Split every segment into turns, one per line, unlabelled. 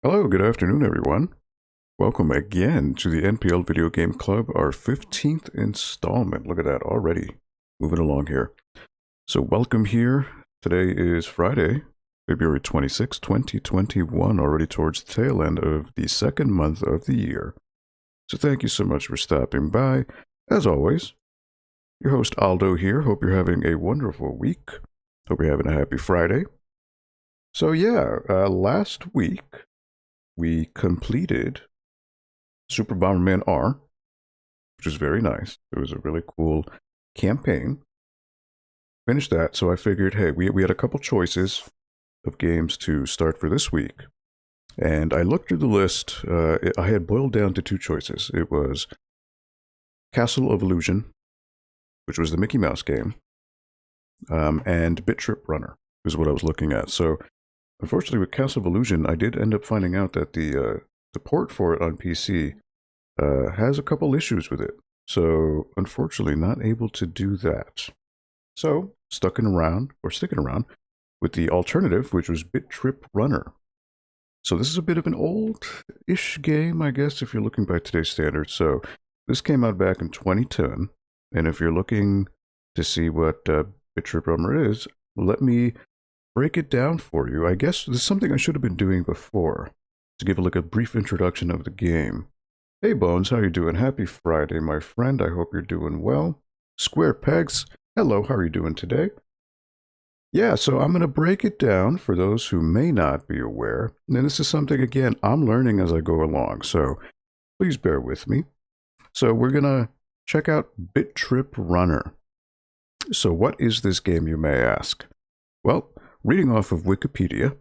Hello, good afternoon, everyone. Welcome again to the NPL Video Game Club, our 15th installment. Look at that, already moving along here. So welcome here. Today is Friday, February 26, 2021, already towards the tail end of the second month of the year. So thank you so much for stopping by. As always, your host Aldo here. Hope you're having a wonderful week. Hope you're having a happy Friday. So yeah, last week, we completed Super Bomberman R, which was very nice. It was a really cool campaign. Finished that, so I figured, hey, we had a couple choices of games to start for this week. And I looked through the list. I had boiled down to two choices. It was Castle of Illusion, which was the Mickey Mouse game, and BIT.TRIP Runner is what I was looking at. So unfortunately, with Castle of Illusion, I did end up finding out that the port for it on PC has a couple issues with it. So, unfortunately, not able to do that. So, sticking around with the alternative, which was BIT.TRIP Runner. So, this is a bit of an old-ish game, I guess, if you're looking by today's standards. So, this came out back in 2010. And if you're looking to see what BIT.TRIP Runner is, let me break it down for you. I guess this is something I should have been doing before, to give a brief introduction of the game. Hey Bones, how you doing? Happy Friday, my friend. I hope you're doing well. Square Pegs, hello, how are you doing today? Yeah, so I'm going to break it down for those who may not be aware. And this is something, again, I'm learning as I go along, so please bear with me. So we're going to check out BIT.TRIP Runner. So what is this game, you may ask? Well, reading off of Wikipedia,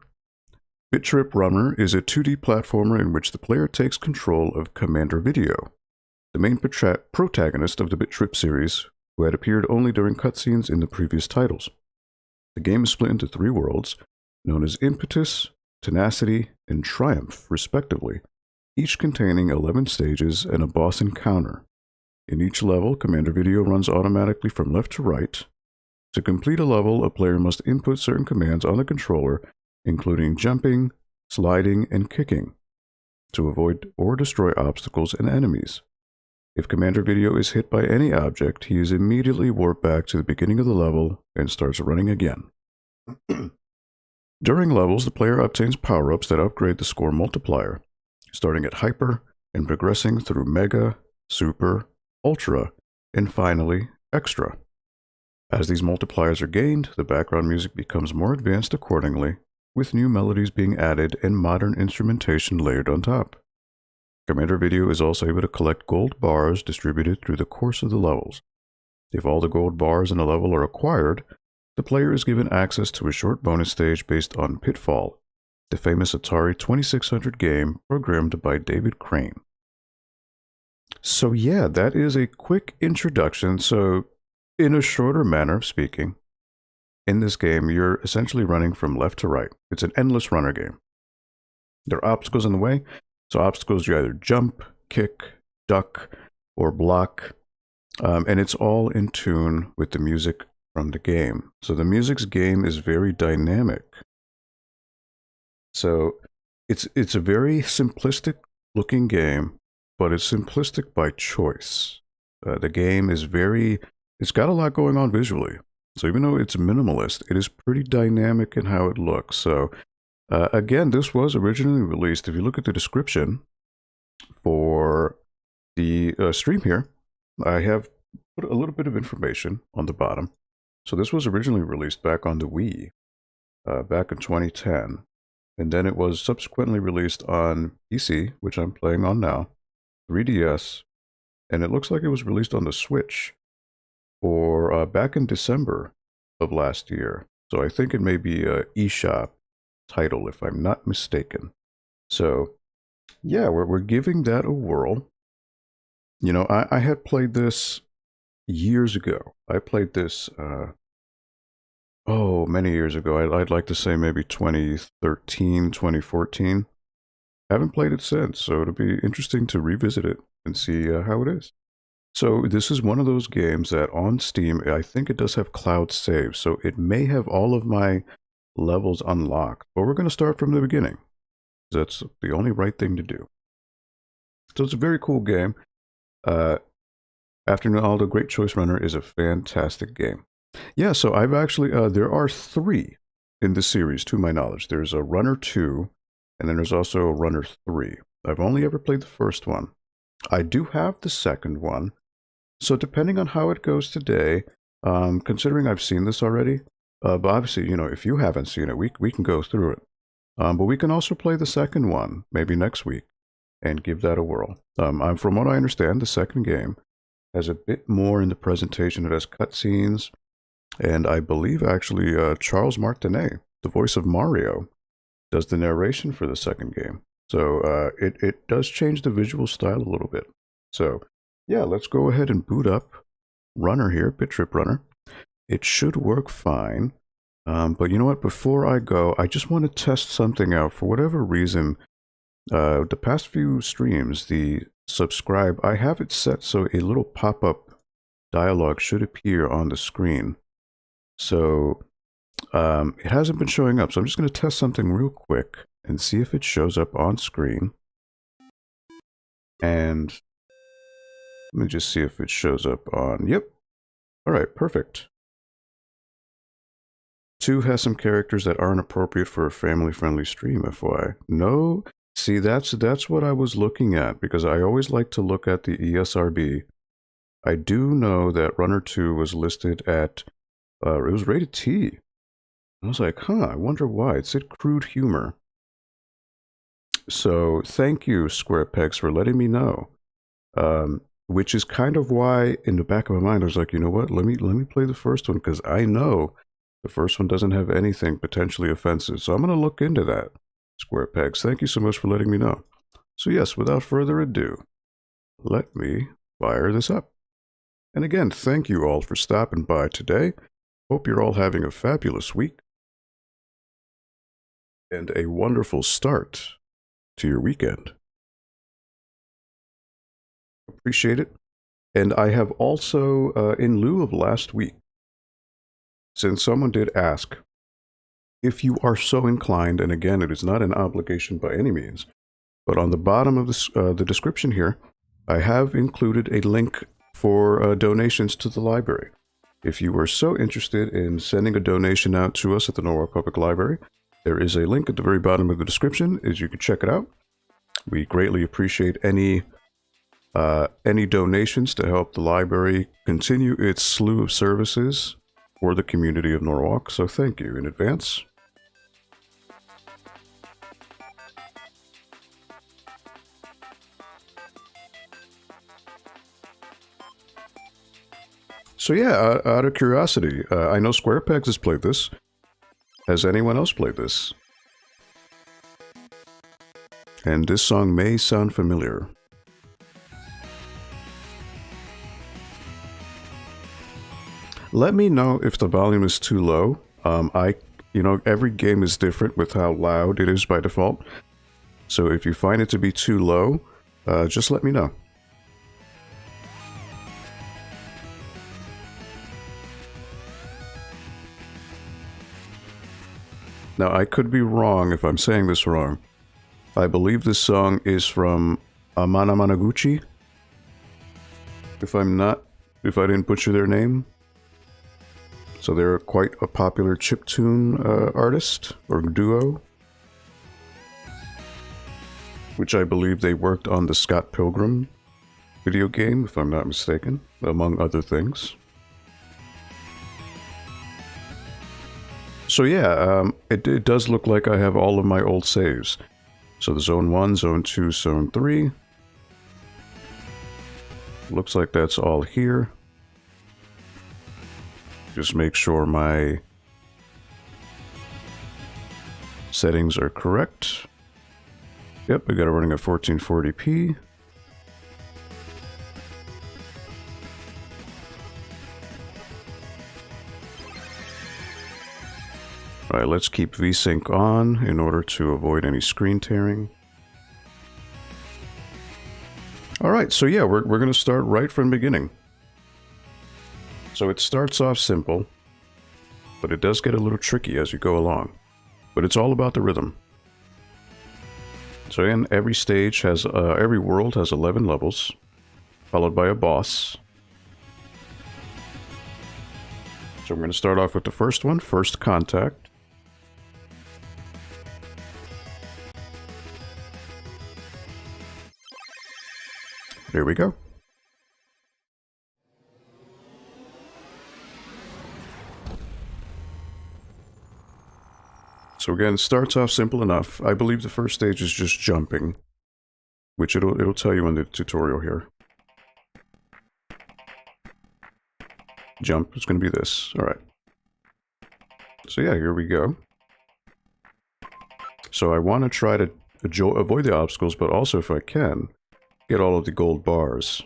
BIT.TRIP Runner is a 2D platformer in which the player takes control of Commander Video, the main protagonist of the BIT.TRIP series, who had appeared only during cutscenes in the previous titles. The game is split into 3 worlds, known as Impetus, Tenacity, and Triumph, respectively, each containing 11 stages and a boss encounter. In each level, Commander Video runs automatically from left to right. To complete a level, a player must input certain commands on the controller, including jumping, sliding, and kicking, to avoid or destroy obstacles and enemies. If Commander Video is hit by any object, he is immediately warped back to the beginning of the level and starts running again. During levels, the player obtains power-ups that upgrade the score multiplier, starting at Hyper and progressing through Mega, Super, Ultra, and finally, Extra. As these multipliers are gained, the background music becomes more advanced accordingly, with new melodies being added and modern instrumentation layered on top. Commander Video is also able to collect gold bars distributed through the course of the levels. If all the gold bars in a level are acquired, the player is given access to a short bonus stage based on Pitfall, the famous Atari 2600 game programmed by David Crane. So yeah, that is a quick introduction. So in a shorter manner of speaking, in this game, you're essentially running from left to right. It's an endless runner game. There are obstacles in the way, so obstacles you either jump, kick, duck, or block, and it's all in tune with the music from the game. So the music's game is very dynamic. So it's a very simplistic looking game, but it's simplistic by choice. The game is it's got a lot going on visually. So even though it's minimalist, it is pretty dynamic in how it looks. So again, this was originally released. If you look at the description for the stream here, I have put a little bit of information on the bottom. So this was originally released back on the Wii, back in 2010. And then it was subsequently released on PC, which I'm playing on now, 3DS, and it looks like it was released on the Switch for back in December of last year. So I think it may be a eShop title, if I'm not mistaken. So yeah, we're giving that a whirl. You know, I had played this years ago. I played this, many years ago. I'd like to say maybe 2013, 2014. Haven't played it since, so it'll be interesting to revisit it and see how it is. So this is one of those games that on Steam, I think it does have cloud save, so it may have all of my levels unlocked. But we're going to start from the beginning. That's the only right thing to do. So it's a very cool game. Afternoon Aldo, Great Choice Runner is a fantastic game. Yeah, so I've actually, there are 3 in the series, to my knowledge. There's a Runner 2, and then there's also a Runner 3. I've only ever played the first one. I do have the second one. So depending on how it goes today, considering I've seen this already, but obviously, you know, if you haven't seen it, we can go through it. But we can also play the second one, maybe next week, and give that a whirl. From what I understand, the second game has a bit more in the presentation. It has cutscenes, and I believe actually Charles Martinet, the voice of Mario, does the narration for the second game. So it does change the visual style a little bit. So yeah, let's go ahead and boot up Runner here, BIT.TRIP Runner. It should work fine. But you know what? Before I go, I just want to test something out. For whatever reason, the past few streams, the subscribe, I have it set so a little pop-up dialog should appear on the screen. So it hasn't been showing up. So I'm just going to test something real quick and see if it shows up on screen. And let me just see if it shows up on, yep. All right, perfect. 2 has some characters that aren't appropriate for a family-friendly stream, FYI. No, see, that's what I was looking at, because I always like to look at the ESRB. I do know that Runner 2 was listed at, it was rated T. I was like, huh, I wonder why. It said crude humor. So thank you, SquarePegs, for letting me know. Which is kind of why, in the back of my mind, I was like, you know what? Let me play the first one, because I know the first one doesn't have anything potentially offensive. So I'm going to look into that. SquarePegs, thank you so much for letting me know. So yes, without further ado, let me fire this up. And again, thank you all for stopping by today. Hope you're all having a fabulous week and a wonderful start to your weekend. Appreciate it. And I have also, in lieu of last week, since someone did ask, if you are so inclined, and again, it is not an obligation by any means, but on the bottom of the description here, I have included a link for donations to the library. If you are so interested in sending a donation out to us at the Norwalk Public Library, there is a link at the very bottom of the description, as you can check it out. We greatly appreciate any donations to help the library continue its slew of services for the community of Norwalk, so thank you in advance. So yeah, out of curiosity, I know SquarePegs has played this. Has anyone else played this? And this song may sound familiar. Let me know if the volume is too low. You know, every game is different with how loud it is by default. So if you find it to be too low, just let me know. Now, I could be wrong if I'm saying this wrong. I believe this song is from Amana Managuchi. If I didn't butcher their name. So they're quite a popular chiptune artist, or duo. Which I believe they worked on the Scott Pilgrim video game, if I'm not mistaken, among other things. So yeah, it does look like I have all of my old saves. So the Zone 1, Zone 2, Zone 3. Looks like that's all here. Just make sure my settings are correct. Yep, we got it running at 1440p. Alright, let's keep VSync on in order to avoid any screen tearing. Alright, so yeah, we're going to start right from the beginning. So it starts off simple, but it does get a little tricky as you go along. But it's all about the rhythm. So again, every stage has, every world has 11 levels, followed by a boss. So we're going to start off with the first one, First Contact. Here we go. So again, it starts off simple enough. I believe the first stage is just jumping, which it'll tell you in the tutorial here. Jump is going to be this. All right. So yeah, here we go. So I want to try to avoid the obstacles, but also, if I can, get all of the gold bars.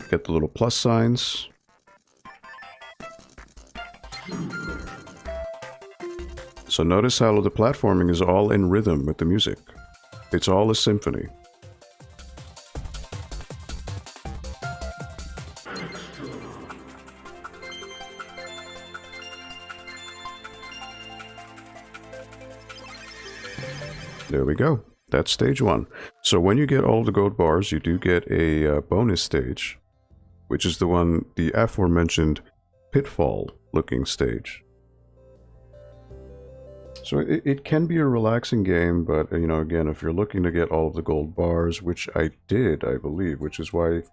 Get the little plus signs. So notice how the platforming is all in rhythm with the music. It's all a symphony. There we go. That's stage one. So when you get all the gold bars, you do get a bonus stage, which is the one, the aforementioned pitfall looking stage. So it can be a relaxing game, but, you know, again, if you're looking to get all of the gold bars, which I did, I believe, which is why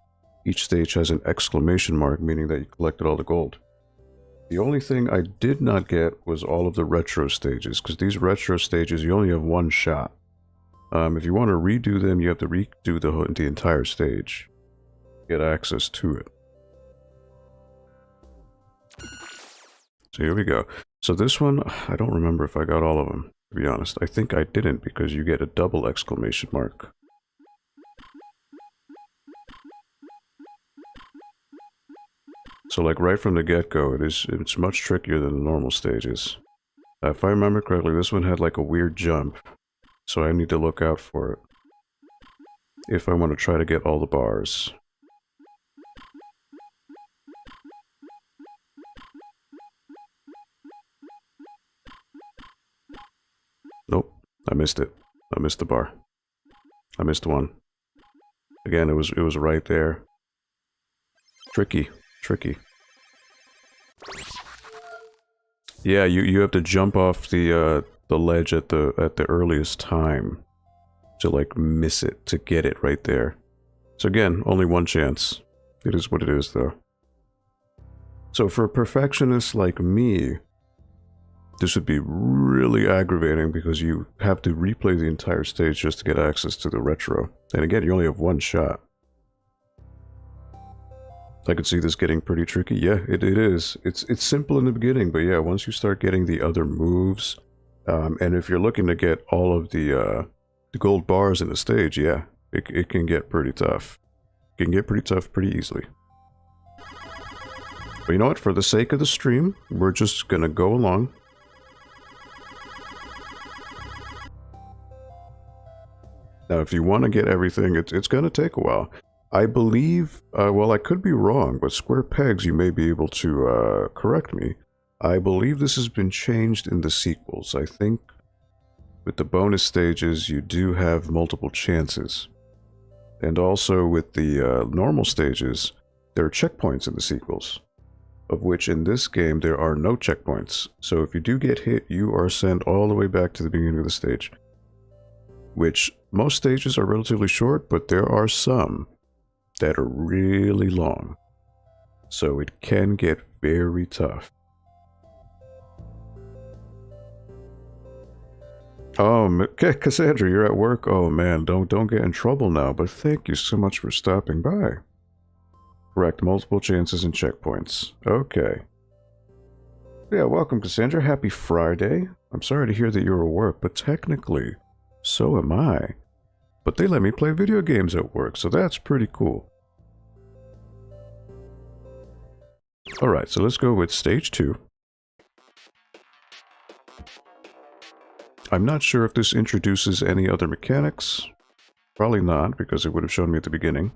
each stage has an exclamation mark, meaning that you collected all the gold. The only thing I did not get was all of the retro stages, because these retro stages, you only have one shot. If you want to redo them, you have to redo the entire stage. Get access to it. So here we go. So this one, I don't remember if I got all of them, to be honest. I think I didn't, because you get a double exclamation mark. So like right from the get-go, it's much trickier than the normal stages. If I remember correctly, this one had like a weird jump, so I need to look out for it if I want to try to get all the bars. Nope, I missed it. I missed the bar. I missed one. Again, it was right there. Tricky. Tricky. Yeah, you have to jump off the ledge at the earliest time to like miss it, to get it right there. So again, only one chance. It is what it is, though. So for a perfectionist like me, this would be really aggravating, because you have to replay the entire stage just to get access to the retro. And again, you only have one shot. I could see this getting pretty tricky. Yeah, it is. It's simple in the beginning, but yeah, once you start getting the other moves, and if you're looking to get all of the gold bars in the stage, yeah, it can get pretty tough. It can get pretty tough pretty easily. But you know what? For the sake of the stream, we're just gonna go along. Now, if you want to get everything, it's gonna take a while. I believe, well, I could be wrong, but Square Pegs, you may be able to correct me. I believe this has been changed in the sequels. I think with the bonus stages, you do have multiple chances. And also with the normal stages, there are checkpoints in the sequels, of which in this game there are no checkpoints. So if you do get hit, you are sent all the way back to the beginning of the stage. Which, most stages are relatively short, but there are some that are really long. So it can get very tough. Okay, Cassandra, you're at work? Oh man, don't get in trouble now, but thank you so much for stopping by. Correct, multiple chances and checkpoints. Okay. Yeah, welcome, Cassandra. Happy Friday. I'm sorry to hear that you're at work, but technically, so am I. But they let me play video games at work, so that's pretty cool. Alright, so let's go with stage 2. I'm not sure if this introduces any other mechanics. Probably not, because it would have shown me at the beginning.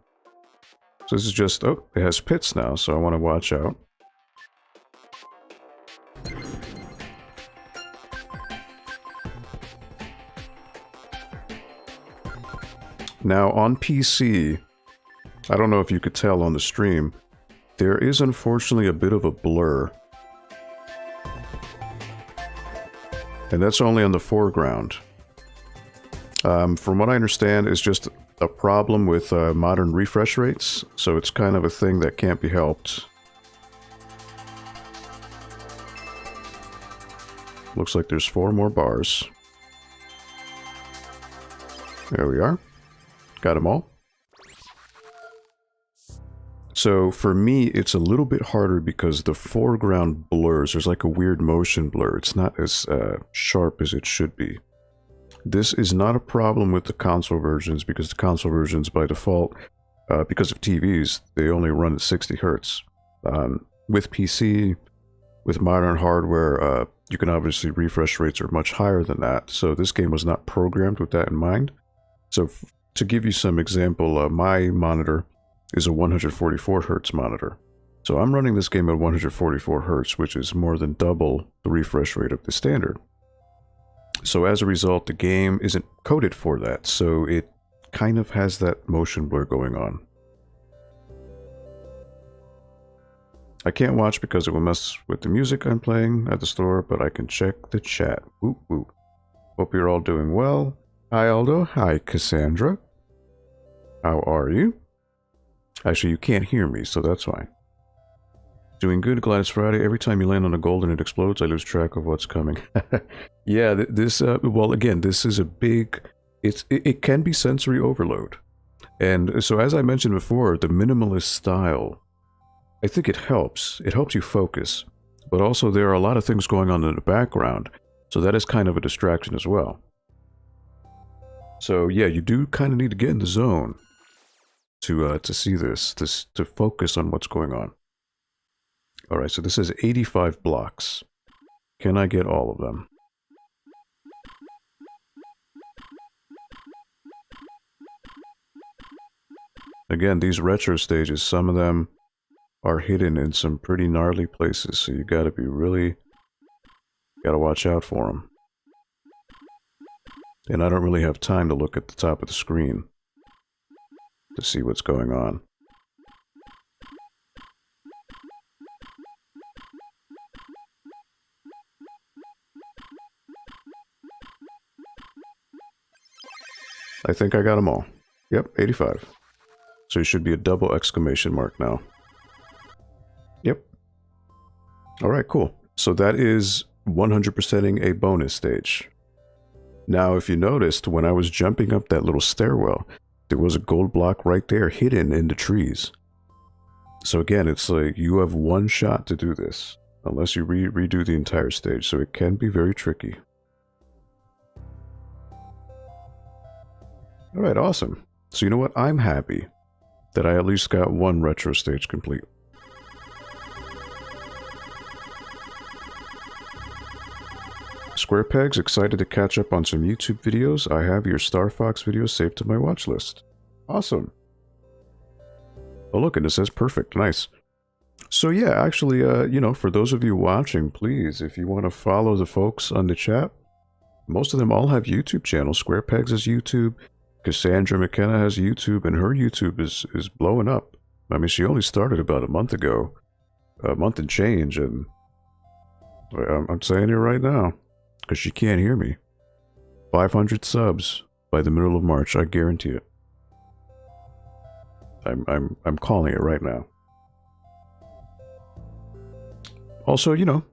So this is just, oh, it has pits now, so I want to watch out. Now on PC, I don't know if you could tell on the stream, there is unfortunately a bit of a blur. And that's only on the foreground. From what I understand, it's just a problem with modern refresh rates, so it's kind of a thing that can't be helped. Looks like there's 4 more bars. There we are. Got them all. So for me, it's a little bit harder because the foreground blurs. There's like a weird motion blur. It's not as sharp as it should be. This is not a problem with the console versions because the console versions by default, because of TVs, they only run at 60 Hertz. With PC, with modern hardware, you can obviously refresh rates are much higher than that. So this game was not programmed with that in mind. So to give you some example, my monitor is a 144 Hertz monitor. So I'm running this game at 144 Hertz, which is more than double the refresh rate of the standard. So as a result, the game isn't coded for that, so it kind of has that motion blur going on. I can't watch because it will mess with the music I'm playing at the store, but I can check the chat. Ooh, ooh. Hope you're all doing well. Hi Aldo. Hi Cassandra. How are you? Actually, you can't hear me, so that's fine. Doing good, glad it's Friday. Every time you land on a gold and it explodes, I lose track of what's coming. Yeah, this, well, again, this is a big, it can be sensory overload. And so as I mentioned before, the minimalist style, I think it helps. It helps you focus. But also there are a lot of things going on in the background, so that is kind of a distraction as well. So yeah, you do kind of need to get in the zone to see this, to focus on what's going on. Alright, so this is 85 blocks. Can I get all of them? Again, these retro stages, some of them are hidden in some pretty gnarly places, so you gotta be really... gotta watch out for them. And I don't really have time to look at the top of the screen to see what's going on. I think I got them all. Yep, 85. So it should be a double exclamation mark now. Yep. Alright, cool. So that is 100%ing a bonus stage. Now, if you noticed, when I was jumping up that little stairwell, there was a gold block right there hidden in the trees. So again, it's like you have one shot to do this, unless you redo the entire stage, so it can be very tricky. Alright, awesome. So you know what? I'm happy that I at least got one retro stage complete. Square Pegs, excited to catch up on some YouTube videos. I have your Star Fox videos saved to my watch list. Awesome. Oh look, and it says perfect. Nice. So yeah, actually, you know, for those of you watching, please, if you want to follow the folks on the chat, most of them all have YouTube channels. Square Pegs has YouTube. Cassandra McKenna has YouTube, and her YouTube is blowing up. I mean, she only started about a month ago. A month and change, and I'm saying it right now, because she can't hear me. 500 subs by the middle of March, I guarantee it. I'm calling it right now. Also, you know,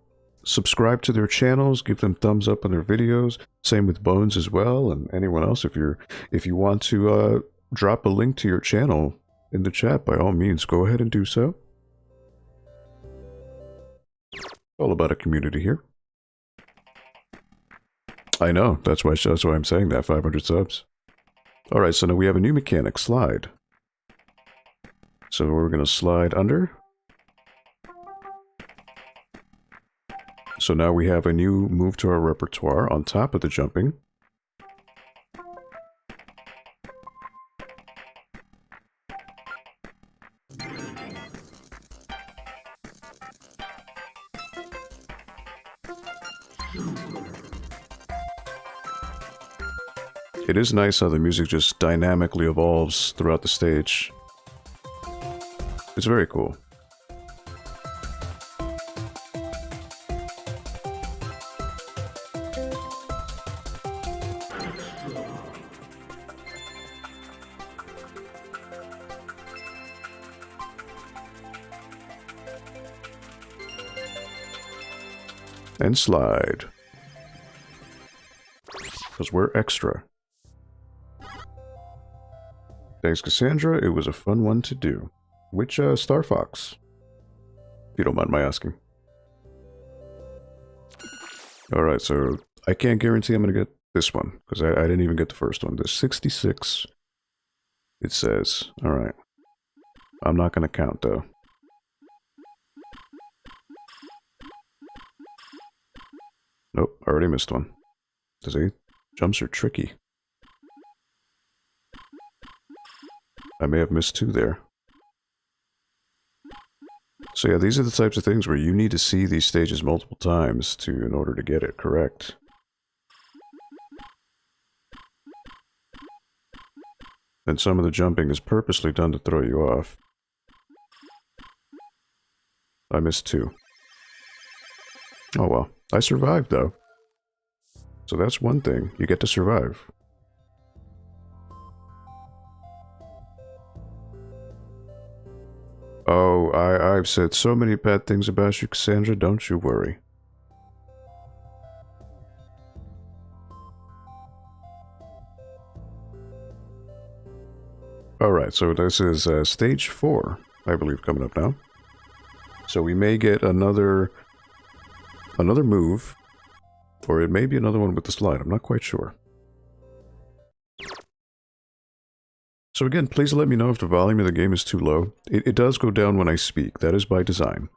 subscribe to their channels, give them thumbs up on their videos. Same with Bones as well, and anyone else. If you want to drop a link to your channel in the chat, by all means, go ahead and do so. All about a community here. I know, that's why I'm saying that, 500 subs. Alright, so now we have a new mechanic, slide. So we're going to slide under. So now we have a new move to our repertoire on top of the jumping. It is nice how the music just dynamically evolves throughout the stage. It's very cool. And slide. Because we're extra. Thanks, Cassandra. It was a fun one to do. Which, Star Fox? If you don't mind my asking. Alright, so I can't guarantee I'm going to get this one. Because I didn't even get the first one. There's 66. It says. Alright. I'm not going to count, though. Nope, I already missed one. See? Jumps are tricky. I may have missed 2 there. So yeah, these are the types of things where you need to see these stages multiple times in order to get it correct. And some of the jumping is purposely done to throw you off. I missed 2. Oh well. I survived, though. So that's one thing. You get to survive. Oh, I've said so many bad things about you, Cassandra. Don't you worry. Alright, so this is stage 4, I believe, coming up now. So we may get another move, or it may be another one with the slide. I'm not quite sure. So again, please let me know if the volume of the game is too low. It does go down when I speak. That is by design.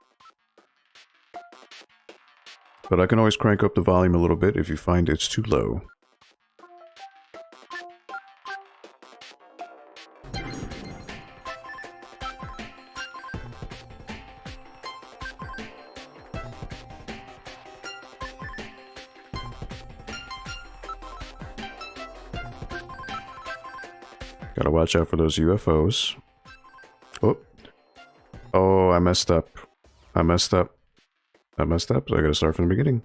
But I can always crank up the volume a little bit if you find it's too low. Gotta watch out for those UFOs. Oh. Oh, I messed up. I messed up. So I gotta start from the beginning.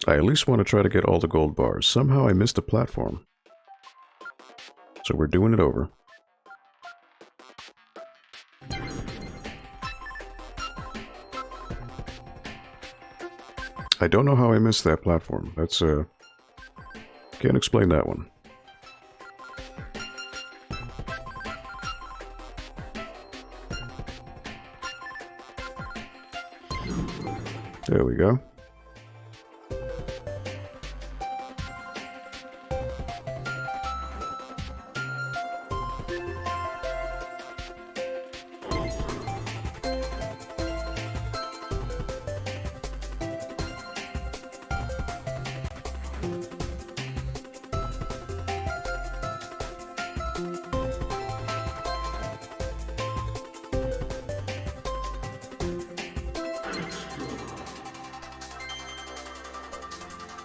I at least want to try to get all the gold bars. Somehow I missed a platform. So we're doing it over. I don't know how I missed that platform. That's, can't explain that one. There we go.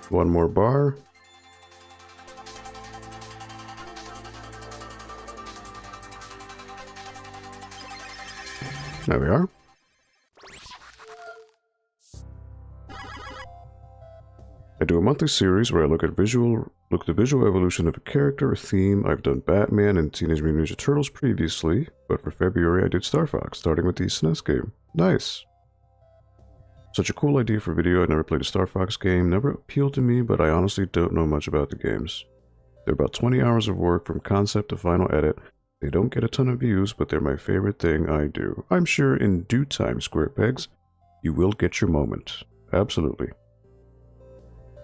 One more bar. There we are. I do a monthly series where I look at the visual evolution of a character or theme. I've done Batman and Teenage Mutant Ninja Turtles previously, but for February I did Star Fox, starting with the Snes game. Nice. Such a cool idea for video. I'd never played a Star Fox game, never appealed to me, but I honestly don't know much about the games. They're about 20 hours of work from concept to final edit. They don't get a ton of views, but they're my favorite thing I do. I'm sure in due time, Square Pegs, you will get your moment. Absolutely.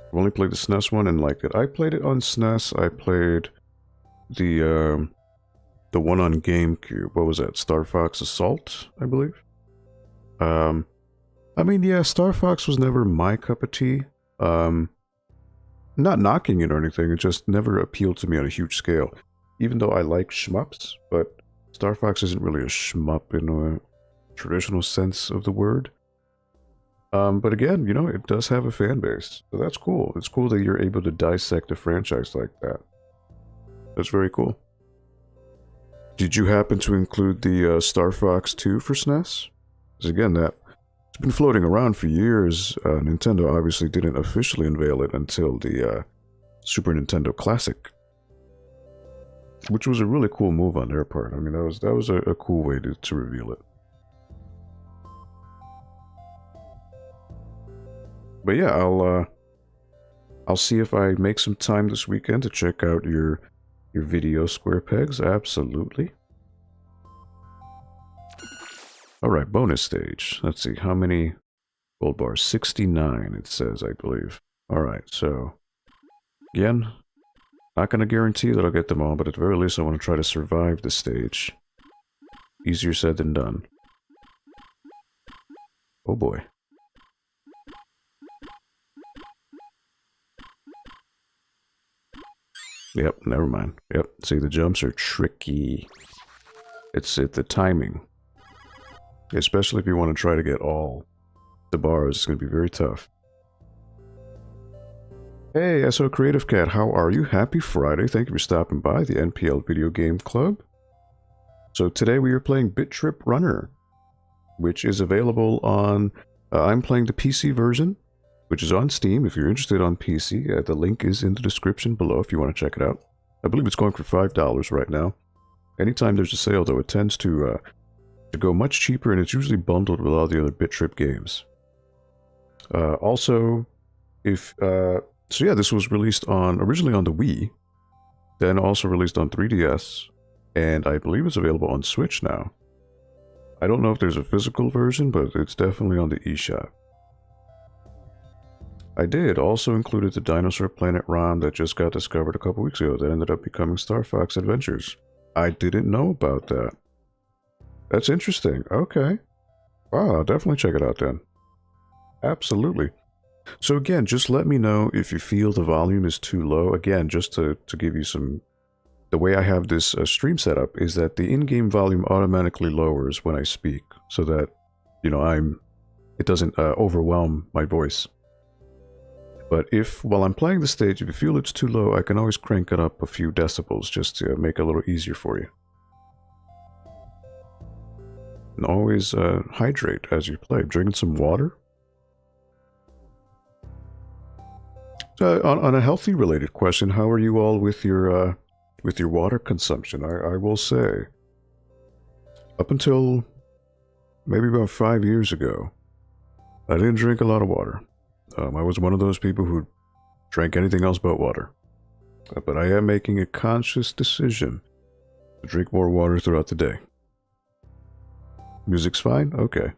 I've only played the SNES one and liked it. I played it on SNES. I played the one on GameCube. What was that? Star Fox Assault, I believe. I mean, yeah, Star Fox was never my cup of tea. Not knocking it or anything, it just never appealed to me on a huge scale. Even though I like shmups, but Star Fox isn't really a shmup in a traditional sense of the word. But again, you know, it does have a fan base, so that's cool. It's cool that you're able to dissect a franchise like that. That's very cool. Did you happen to include the Star Fox 2 for SNES? Because again, it's been floating around for years. Nintendo obviously didn't officially unveil it until the Super Nintendo Classic, which was a really cool move on their part. I mean, that was a cool way to reveal it. But yeah, I'll see if I make some time this weekend to check out your video, Square Pegs. Absolutely. All right, bonus stage. Let's see, how many gold bars? 69, it says, I believe. All right, so again, not going to guarantee that I'll get them all, but at the very least, I want to try to survive the stage. Easier said than done. Oh boy. Yep, never mind. Yep, see, the jumps are tricky. It's the timing. Especially if you want to try to get all the bars, it's going to be very tough. Hey, SO Creative Cat, how are you? Happy Friday. Thank you for stopping by the NPL Video Game Club. So today we are playing BIT.TRIP Runner, which is available on... I'm playing the PC version, which is on Steam. If you're interested on PC, the link is in the description below if you want to check it out. I believe it's going for $5 right now. Anytime there's a sale, though, it tends to go much cheaper, and it's usually bundled with all the other BIT.TRIP games. Also, if... so yeah, this was released originally on the Wii, then also released on 3DS, and I believe it's available on Switch now. I don't know if there's a physical version, but it's definitely on the eShop. I did also included the Dinosaur Planet ROM that just got discovered a couple weeks ago that ended up becoming Star Fox Adventures. I didn't know about that. That's interesting. Okay. Wow, I'll definitely check it out then. Absolutely. So again, just let me know if you feel the volume is too low. Again, just to give you some... The way I have this stream set up is that the in-game volume automatically lowers when I speak, so that, you know, it doesn't overwhelm my voice. But while I'm playing the stage, if you feel it's too low, I can always crank it up a few decibels just to make it a little easier for you. And always hydrate as you play. Drinking some water. On a healthy related question, how are you all with your water consumption? I will say, up until maybe about 5 years ago, I didn't drink a lot of water. I was one of those people who drank anything else but water. But I am making a conscious decision to drink more water throughout the day. Music's fine? Okay.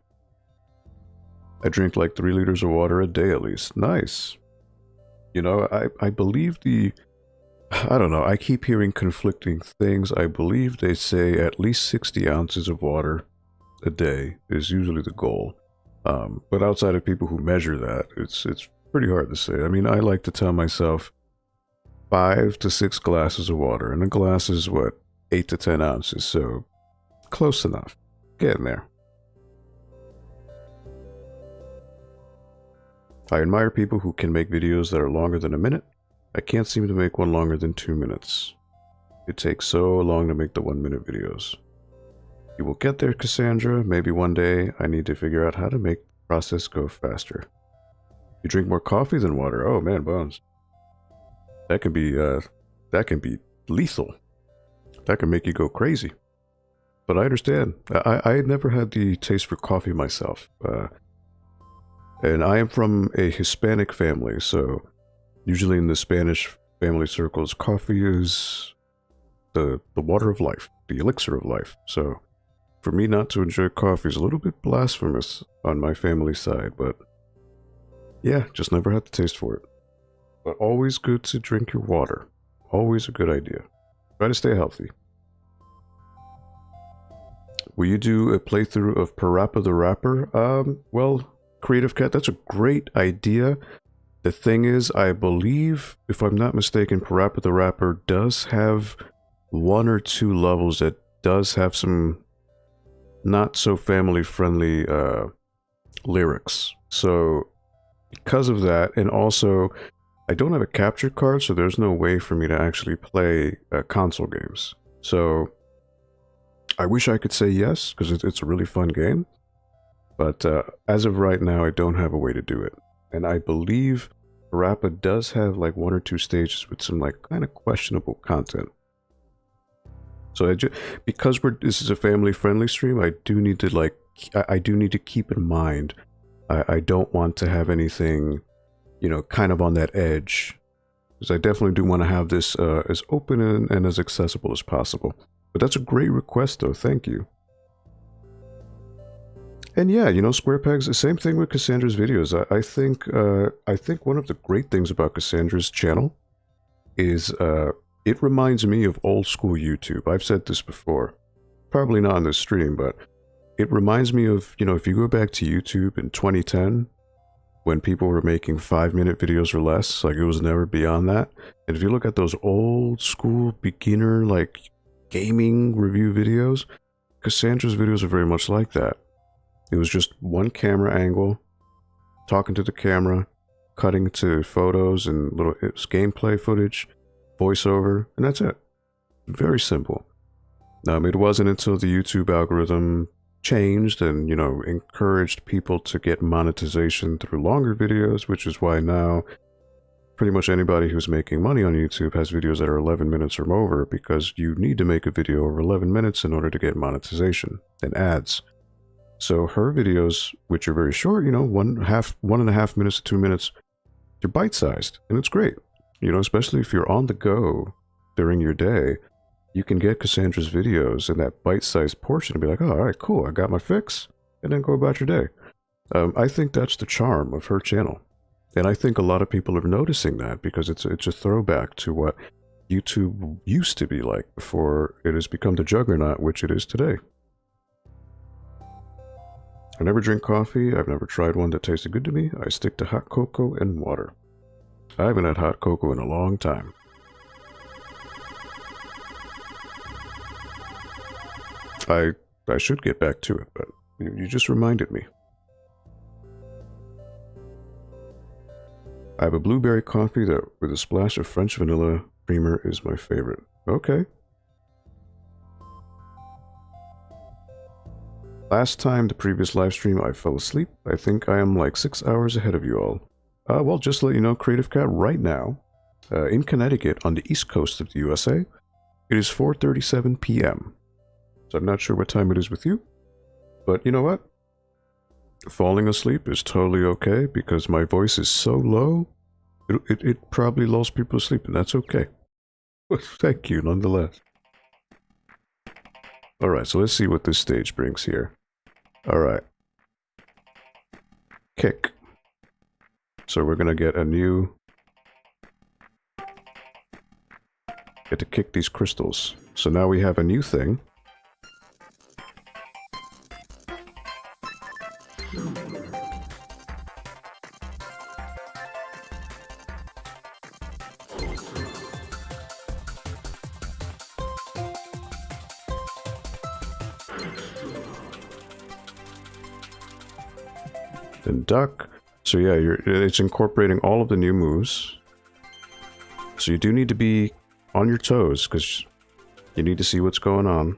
I drink like 3 liters of water a day at least. Nice. You know, I believe I don't know, I keep hearing conflicting things. I believe they say at least 60 ounces of water a day is usually the goal. But outside of people who measure that, it's pretty hard to say. I mean, I like to tell myself 5 to 6 glasses of water, and a glass is what, 8 to 10 ounces, so close enough. Getting there. I admire people who can make videos that are longer than a minute. I can't seem to make one longer than 2 minutes. It takes so long to make the 1-minute videos. You will get there, Cassandra. Maybe one day I need to figure out how to make the process go faster. You drink more coffee than water. Oh man, Bones. That can be lethal. That can make you go crazy. But I understand. I had never had the taste for coffee myself. And I am from a Hispanic family, so usually in the Spanish family circles, coffee is the water of life, the elixir of life. So for me not to enjoy coffee is a little bit blasphemous on my family side, but yeah, just never had the taste for it. But always good to drink your water. Always a good idea. Try to stay healthy. Will you do a playthrough of Parappa the Rapper? Well, Creative Cat, that's a great idea. The thing is, I believe, if I'm not mistaken, Parappa the Rapper does have 1 or 2 levels that does have some not so family-friendly lyrics. So because of that, and also I don't have a capture card, so there's no way for me to actually play console games. So I wish I could say yes, because it's a really fun game. But as of right now, I don't have a way to do it. And I believe Parappa does have like 1 or 2 stages with some like kind of questionable content. So because this is a family-friendly stream, I do need to like I do need to keep in mind I don't want to have anything, you know, kind of on that edge, because I definitely do want to have this as open and as accessible as possible. But that's a great request, though. Thank you. And yeah, you know, Square Pegs, the same thing with Cassandra's videos. I think one of the great things about Cassandra's channel is it reminds me of old school YouTube. I've said this before, probably not on this stream, but it reminds me of, you know, if you go back to YouTube in 2010, when people were making 5-minute videos or less, like it was never beyond that. And if you look at those old school beginner, like gaming review videos, Cassandra's videos are very much like that. It was just one camera angle, talking to the camera, cutting to photos and little gameplay footage, voiceover, and that's it. Very simple. It wasn't until the YouTube algorithm changed and, you know, encouraged people to get monetization through longer videos, which is why now pretty much anybody who's making money on YouTube has videos that are 11 minutes or over, because you need to make a video over 11 minutes in order to get monetization and ads. So her videos, which are very short, you know, 1.5 minutes to 2 minutes, they're bite-sized, and it's great. You know, especially if you're on the go during your day, you can get Cassandra's videos in that bite-sized portion and be like, oh, all right, cool, I got my fix, and then go about your day. I think that's the charm of her channel. And I think a lot of people are noticing that, because it's a throwback to what YouTube used to be like before it has become the juggernaut which it is today. I never drink coffee. I've never tried one that tasted good to me. I stick to hot cocoa and water. I haven't had hot cocoa in a long time. I should get back to it, but you just reminded me. I have a blueberry coffee that with a splash of French vanilla creamer is my favorite. Okay. Last time, the previous live stream, I fell asleep. I think I am like 6 hours ahead of you all. Well, just to let you know, Creative Cat, right now, in Connecticut, on the east coast of the USA, it is 4:37 p.m. So I'm not sure what time it is with you, but you know what? Falling asleep is totally okay, because my voice is so low, it probably lulls people to sleep, and that's okay. Thank you, nonetheless. Alright, so let's see what this stage brings here. Alright. Kick. So we're gonna get a new... Get to kick these crystals. So now we have a new thing. Then duck. So yeah, it's incorporating all of the new moves. So you do need to be on your toes, because you need to see what's going on.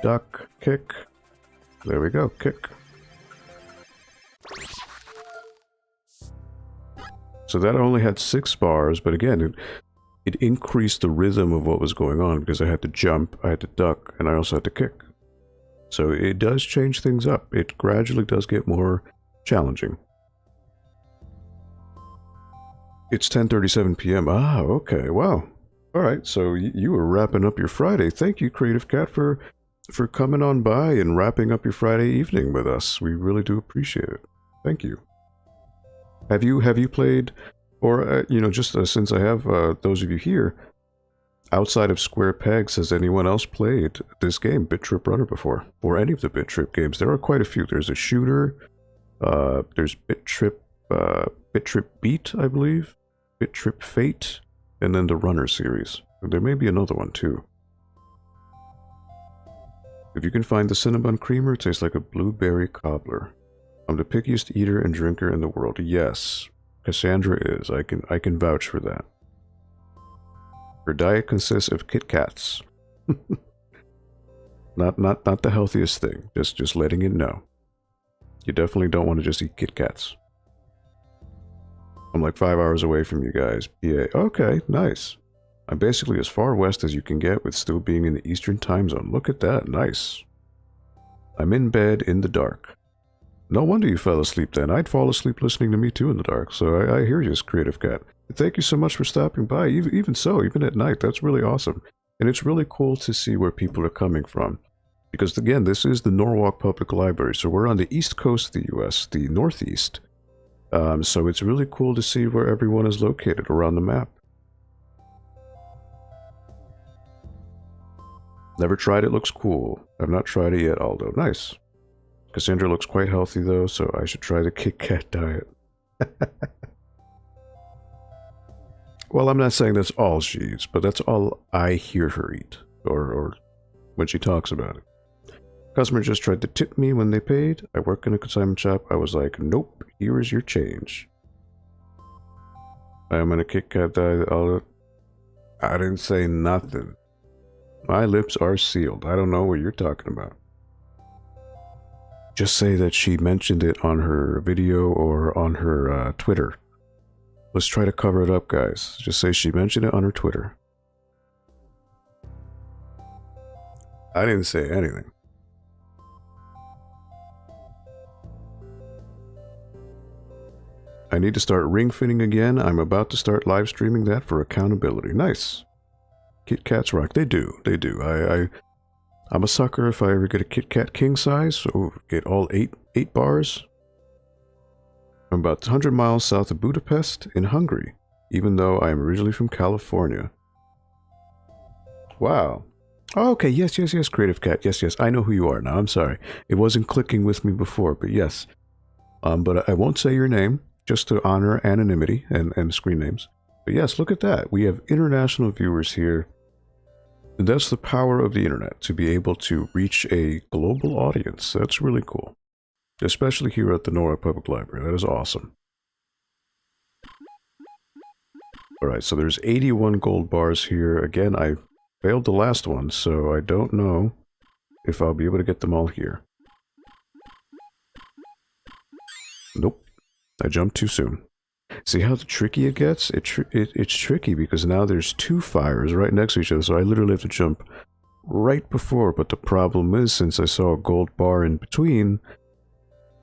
Duck, kick. There we go, kick. So that only had 6 bars, but again, it increased the rhythm of what was going on, because I had to jump, I had to duck, and I also had to kick. So it does change things up. It gradually does get more challenging. It's 10:37 p.m. Ah, okay, wow. Alright, so you were wrapping up your Friday. Thank you, Creative Cat, for coming on by and wrapping up your Friday evening with us. We really do appreciate it. Thank you. Have you played, or, you know, just since I have those of you here, outside of Square Pegs, has anyone else played this game, BIT.TRIP Runner, before? Or any of the BIT.TRIP games? There are quite a few. There's a shooter, there's BIT.TRIP Beat, I believe, BIT.TRIP Fate, and then the Runner series. There may be another one too. If you can find the cinnamon creamer, it tastes like a blueberry cobbler. I'm the pickiest eater and drinker in the world. Yes, Cassandra is. I can vouch for that. Her diet consists of Kit Kats. not the healthiest thing. Just letting you know. You definitely don't want to just eat Kit Kats. I'm like 5 hours away from you guys. PA. Okay, nice. I'm basically as far west as you can get with still being in the Eastern time zone. Look at that. Nice. I'm in bed in the dark. No wonder you fell asleep then. I'd fall asleep listening to me too in the dark. So I hear you, Creative Cat. Thank you so much for stopping by. Even so, even at night, that's really awesome. And it's really cool to see where people are coming from. Because again, this is the Norwalk Public Library. So we're on the east coast of the US, the northeast. So it's really cool to see where everyone is located around the map. Never tried it, looks cool. I've not tried it yet, Aldo. Nice. Cassandra looks quite healthy though, so I should try the Kit Kat diet. Well, I'm not saying that's all she eats, but that's all I hear her eat, or when she talks about it. Customer just tried to tip me when they paid. I work in a consignment shop. I was like, nope, here is your change. I am in a Kit Kat diet. I didn't say nothing. My lips are sealed. I don't know what you're talking about. Just say that she mentioned it on her video or on her Twitter. Let's try to cover it up, guys. Just say she mentioned it on her Twitter. I didn't say anything. I need to start ring fitting again. I'm about to start live streaming that for accountability. Nice. Kit Kats rock. They do. They do. I'm a sucker if I ever get a Kit Kat king size, so get all eight bars. I'm about 100 miles south of Budapest in Hungary, even though I am originally from California. Wow. Oh, okay, yes, Creative Cat. Yes, I know who you are now. I'm sorry. It wasn't clicking with me before, but yes. But I won't say your name, just to honor anonymity and screen names. But yes, look at that. We have international viewers here. And that's the power of the internet, to be able to reach a global audience. That's really cool. Especially here at the Norwalk Public Library. That is awesome. Alright, so there's 81 gold bars here. Again, I failed the last one, so I don't know if I'll be able to get them all here. Nope. I jumped too soon. See how tricky it gets? It's tricky because now there's two fires right next to each other, so I literally have to jump right before. But the problem is, since I saw a gold bar in between,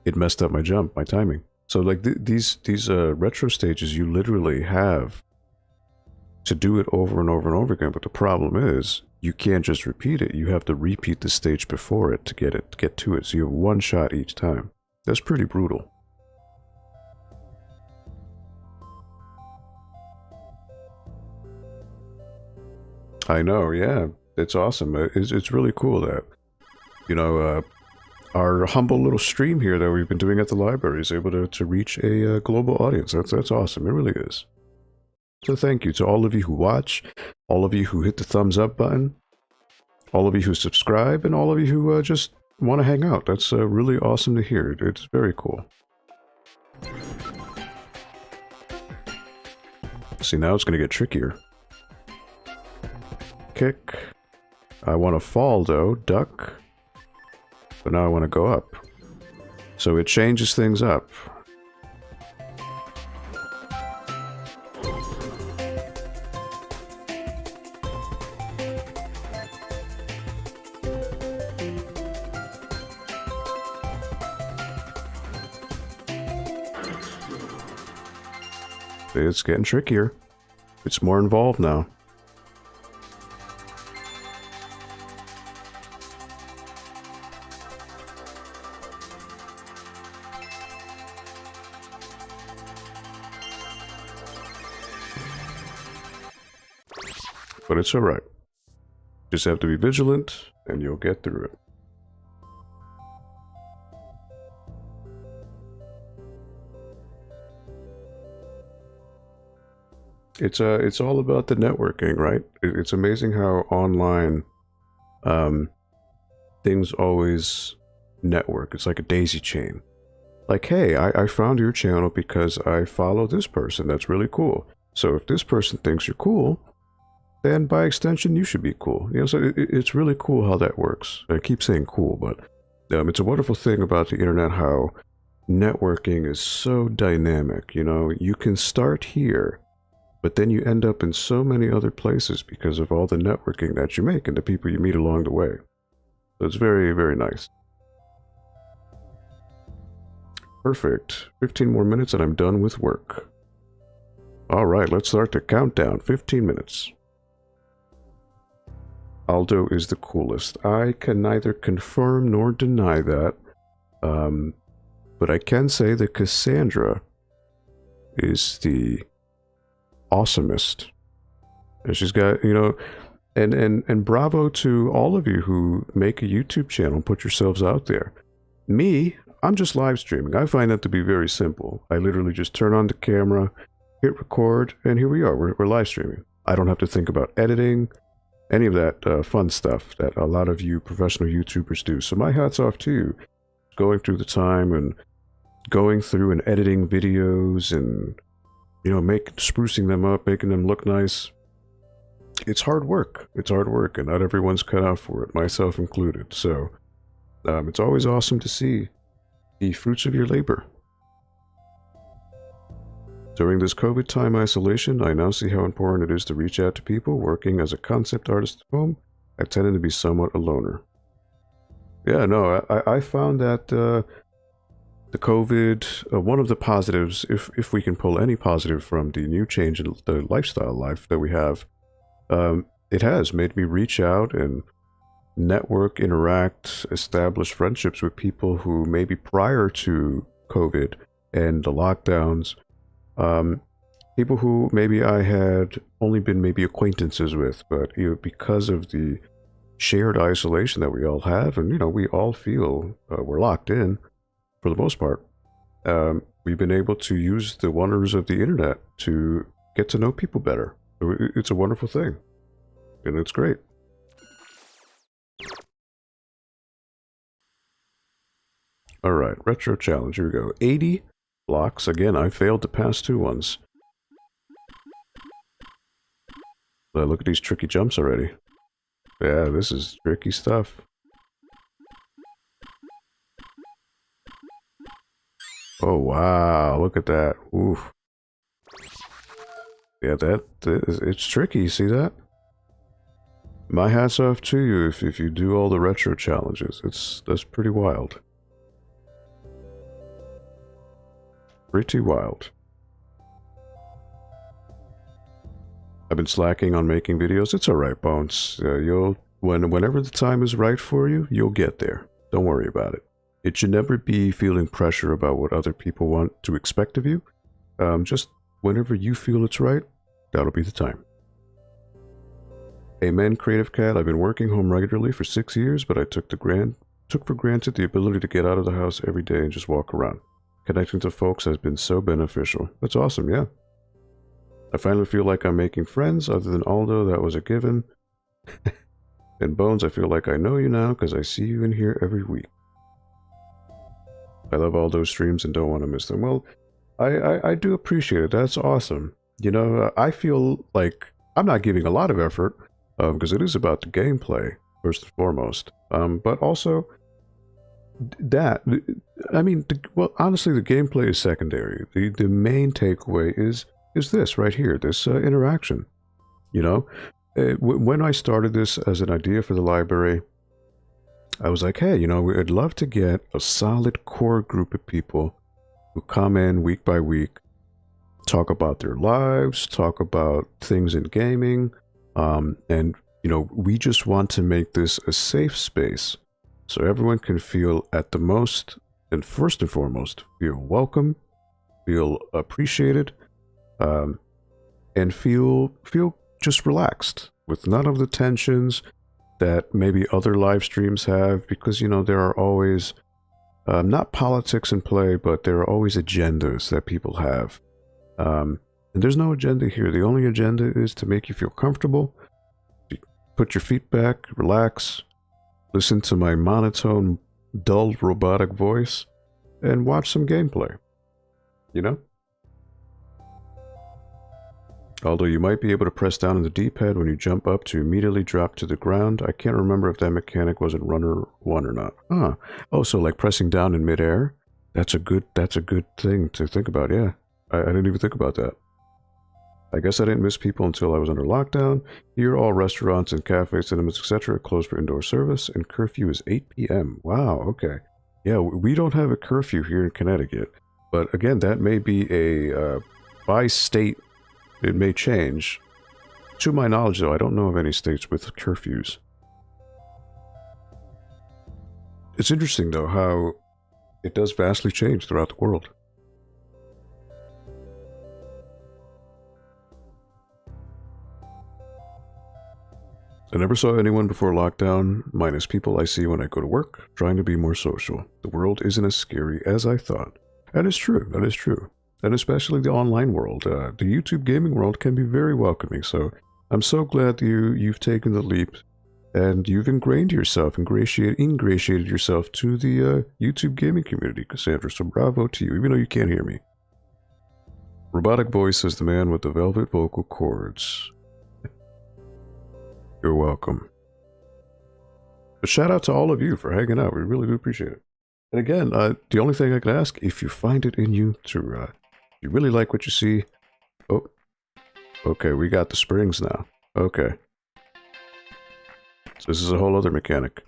it messed up my jump, my timing. So like these retro stages, you literally have to do it over and over and over again. But the problem is, you can't just repeat it. You have to repeat the stage before it to get to it. So you have one shot each time. That's pretty brutal. I know, yeah. It's awesome. It's really cool that, you know, our humble little stream here that we've been doing at the library is able to reach a global audience. That's awesome. It really is. So thank you to all of you who watch, all of you who hit the thumbs up button, all of you who subscribe, and all of you who just want to hang out. That's really awesome to hear. It's very cool. See, now it's going to get trickier. Kick. I want to fall though, duck. But now I want to go up. So it changes things up. It's getting trickier. It's more involved now. But it's alright. Just have to be vigilant, and you'll get through it. It's all about the networking, right? It's amazing how online things always network. It's like a daisy chain. Like, hey, I found your channel because I follow this person. That's really cool. So if this person thinks you're cool, then by extension, you should be cool. You know, so it's really cool how that works. I keep saying cool, but it's a wonderful thing about the internet, how networking is so dynamic. You know, you can start here, but then you end up in so many other places because of all the networking that you make and the people you meet along the way. So it's very, very nice. Perfect. 15 more minutes and I'm done with work. All right, let's start the countdown. 15 minutes. Aldo is the coolest. I can neither confirm nor deny that. But I can say that Cassandra is the awesomest. And she's got, you know, and bravo to all of you who make a YouTube channel and put yourselves out there. Me, I'm just live streaming. I find that to be very simple. I literally just turn on the camera, hit record, and here we are. We're live streaming. I don't have to think about editing, any of that fun stuff that a lot of you professional YouTubers do. So my hat's off to you. Going through the time and going through and editing videos and, you know, sprucing them up, making them look nice. It's hard work. It's hard work, and not everyone's cut out for it, myself included. So it's always awesome to see the fruits of your labor. During this COVID time isolation, I now see how important it is to reach out to people. Working as a concept artist at home, I tended to be somewhat a loner. Yeah, no, I found that the COVID, one of the positives, if we can pull any positive from the new change in the lifestyle life that we have, it has made me reach out and network, interact, establish friendships with people who maybe prior to COVID and the lockdowns, people who maybe I had only been maybe acquaintances with, but you know, because of the shared isolation that we all have, and you know, we all feel we're locked in for the most part, we've been able to use the wonders of the internet to get to know people better. So it's a wonderful thing, and it's great. All right, retro challenge. Here we go. 80 blocks. Again, I failed the past two ones. Look at these tricky jumps already. Yeah, this is tricky stuff. Oh, wow. Look at that. Oof. Yeah, it's tricky. You see that? My hat's off to you if you do all the retro challenges. That's pretty wild. Pretty wild. I've been slacking on making videos. It's alright, Bones. Whenever the time is right for you, you'll get there. Don't worry about it. It should never be feeling pressure about what other people want to expect of you. Just whenever you feel it's right, that'll be the time. Amen, Creative Cat. I've been working home regularly for 6 years, but I took for granted the ability to get out of the house every day and just walk around. Connecting to folks has been so beneficial. That's awesome, yeah. I finally feel like I'm making friends. Other than Aldo, that was a given. And Bones, I feel like I know you now because I see you in here every week. I love all those streams and don't want to miss them. Well, I do appreciate it. That's awesome. You know, I feel like I'm not giving a lot of effort because it is about the gameplay, first and foremost. But also, that, I mean, well, honestly, the gameplay is secondary. The main takeaway is this right here, this interaction. You know, when I started this as an idea for the library, I was like, hey, you know, I'd love to get a solid core group of people who come in week by week, talk about their lives, talk about things in gaming, and, you know, we just want to make this a safe space so everyone can feel at the most, and first and foremost, feel welcome, feel appreciated, and feel just relaxed with none of the tensions that maybe other live streams have, because, you know, there are always, not politics in play, but there are always agendas that people have. And there's no agenda here. The only agenda is to make you feel comfortable, put your feet back, relax, listen to my monotone, dull, robotic voice, and watch some gameplay. You know? Although you might be able to press down on the D-pad when you jump up to immediately drop to the ground. I can't remember if that mechanic was in Runner 1 or not. Huh. Oh, so like pressing down in midair? That's a good thing to think about, yeah. I didn't even think about that. I guess I didn't miss people until I was under lockdown. Here, all restaurants and cafes, cinemas, etc. closed for indoor service, and curfew is 8 p.m. Wow, okay. Yeah, we don't have a curfew here in Connecticut. But again, that may be a, by state, it may change. To my knowledge, though, I don't know of any states with curfews. It's interesting, though, how it does vastly change throughout the world. I never saw anyone before lockdown, minus people I see when I go to work, trying to be more social. The world isn't as scary as I thought. That is true, that is true. And especially the online world. The YouTube gaming world can be very welcoming, so I'm so glad you've taken the leap and you've ingratiated yourself to the YouTube gaming community, Cassandra, so bravo to you, even though you can't hear me. Robotic voice is the man with the velvet vocal cords. You're welcome. But shout out to all of you for hanging out. We really do appreciate it. And again, the only thing I can ask, if you find it in you to, you really like what you see. Oh, okay, we got the springs now. Okay. So this is a whole other mechanic.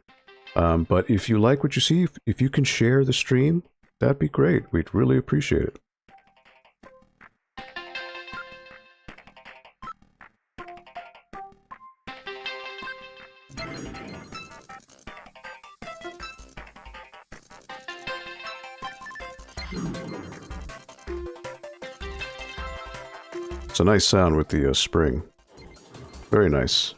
But if you like what you see, if you can share the stream, that'd be great. We'd really appreciate it. It's a nice sound with the spring. Very nice.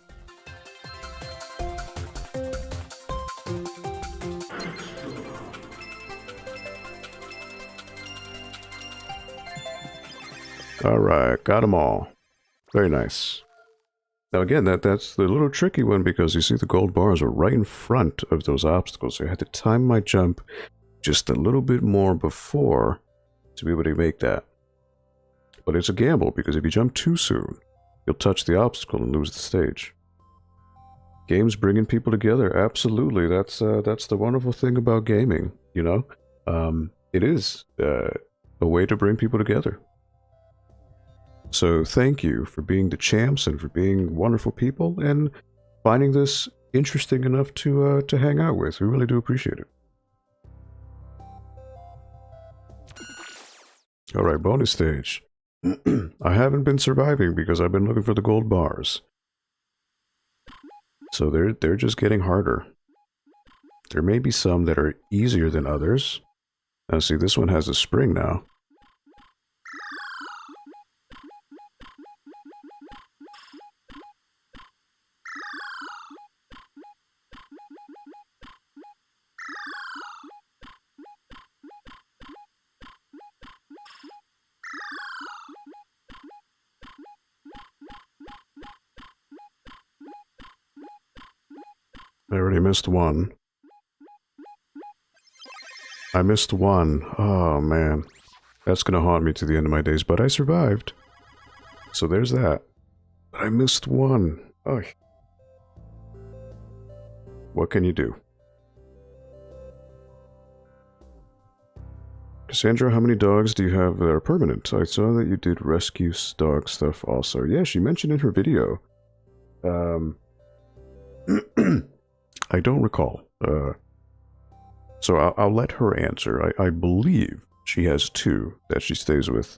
Alright, got them all. Very nice. Now again, that's the little tricky one because you see the gold bars are right in front of those obstacles. So I had to time my jump just a little bit more before to be able to make that. But it's a gamble, because if you jump too soon, you'll touch the obstacle and lose the stage. Games bringing people together, absolutely. That's the wonderful thing about gaming, you know? It is a way to bring people together. So thank you for being the champs and for being wonderful people and finding this interesting enough to hang out with. We really do appreciate it. Alright, bonus stage. I haven't been surviving because I've been looking for the gold bars. So they're just getting harder. There may be some that are easier than others. Now see, this one has a spring now. I already missed one. I missed one. Oh, man. That's gonna haunt me to the end of my days, but I survived. So there's that. But I missed one. Oh. What can you do? Cassandra, how many dogs do you have that are permanent? I saw that you did rescue dog stuff also. Yeah, she mentioned in her video. I don't recall. So I'll let her answer. I believe she has 2 that she stays with.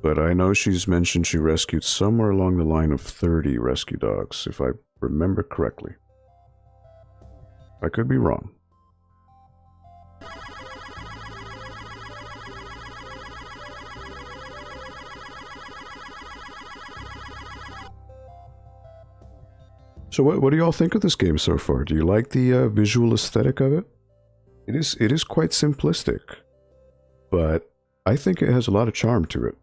But I know she's mentioned she rescued somewhere along the line of 30 rescue dogs, if I remember correctly. I could be wrong. So what do y'all think of this game so far? Do you like the visual aesthetic of it? It is quite simplistic, but I think it has a lot of charm to it.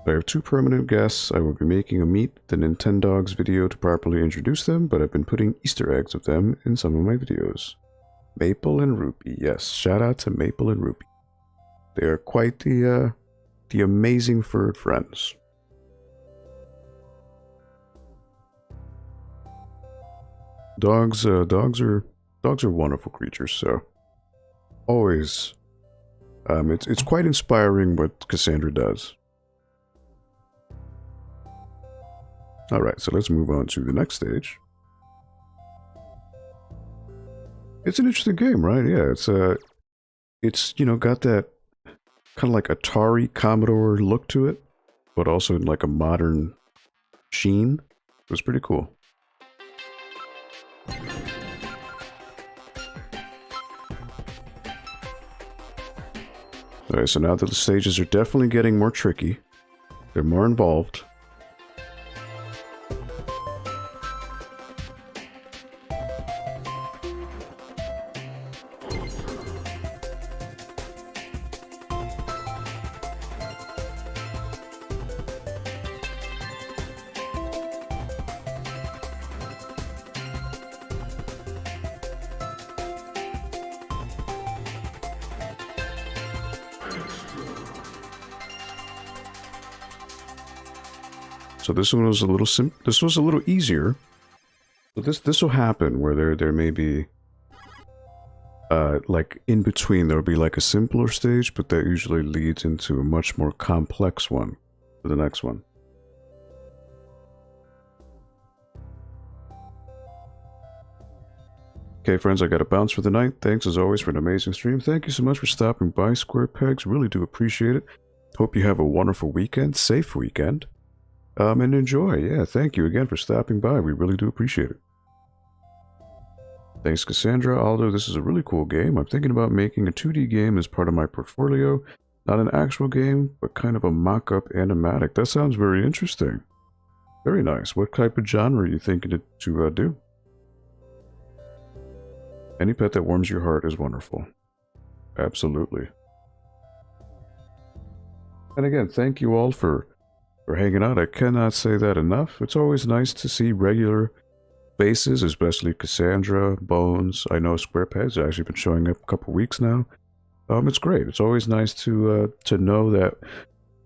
I have 2 permanent guests. I will be making a Meet the Nintendogs video to properly introduce them, but I've been putting Easter eggs of them in some of my videos. Maple and Rupee, yes. Shout out to Maple and Rupee. They are quite the amazing furred friends. Dogs are wonderful creatures, so always, it's quite inspiring what Cassandra does. All right, so let's move on to the next stage. It's an interesting game, right? Yeah, it's you know, got that kind of like Atari Commodore look to it, but also in like a modern sheen. It was pretty cool. Alright, so now that the stages are definitely getting more tricky, they're more involved. So this one was a little this was a little easier. So this will happen where there may be like in between there'll be like a simpler stage, but that usually leads into a much more complex one for the next one. Okay, friends, I got to bounce for the night. Thanks as always for an amazing stream. Thank you so much for stopping by, Square Pegs. Really do appreciate it. Hope you have a wonderful weekend, safe weekend. And enjoy. Yeah, thank you again for stopping by. We really do appreciate it. Thanks, Cassandra. Aldo, this is a really cool game. I'm thinking about making a 2D game as part of my portfolio. Not an actual game, but kind of a mock-up animatic. That sounds very interesting. Very nice. What type of genre are you thinking to do? Any pet that warms your heart is wonderful. Absolutely. And again, thank you all for hanging out. I cannot say that enough. It's always nice to see regular faces, especially Cassandra, Bones. I know Square Pegs has actually been showing up a couple weeks now. It's great. It's always nice to know that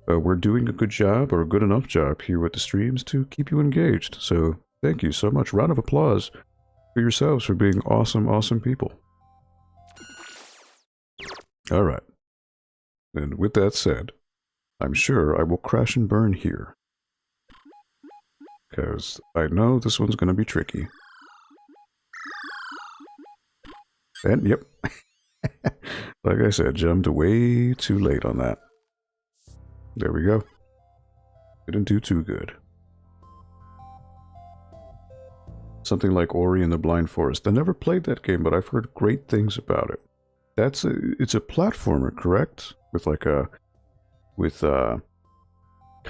we're doing a good job or a good enough job here with the streams to keep you engaged. So thank you so much. Round of applause for yourselves for being awesome, awesome people. All right. And with that said, I'm sure I will crash and burn here. Because I know this one's going to be tricky. And, yep. Like I said, jumped way too late on that. There we go. Didn't do too good. Something like Ori and the Blind Forest. I never played that game, but I've heard great things about it. It's a platformer, correct? With like a... kind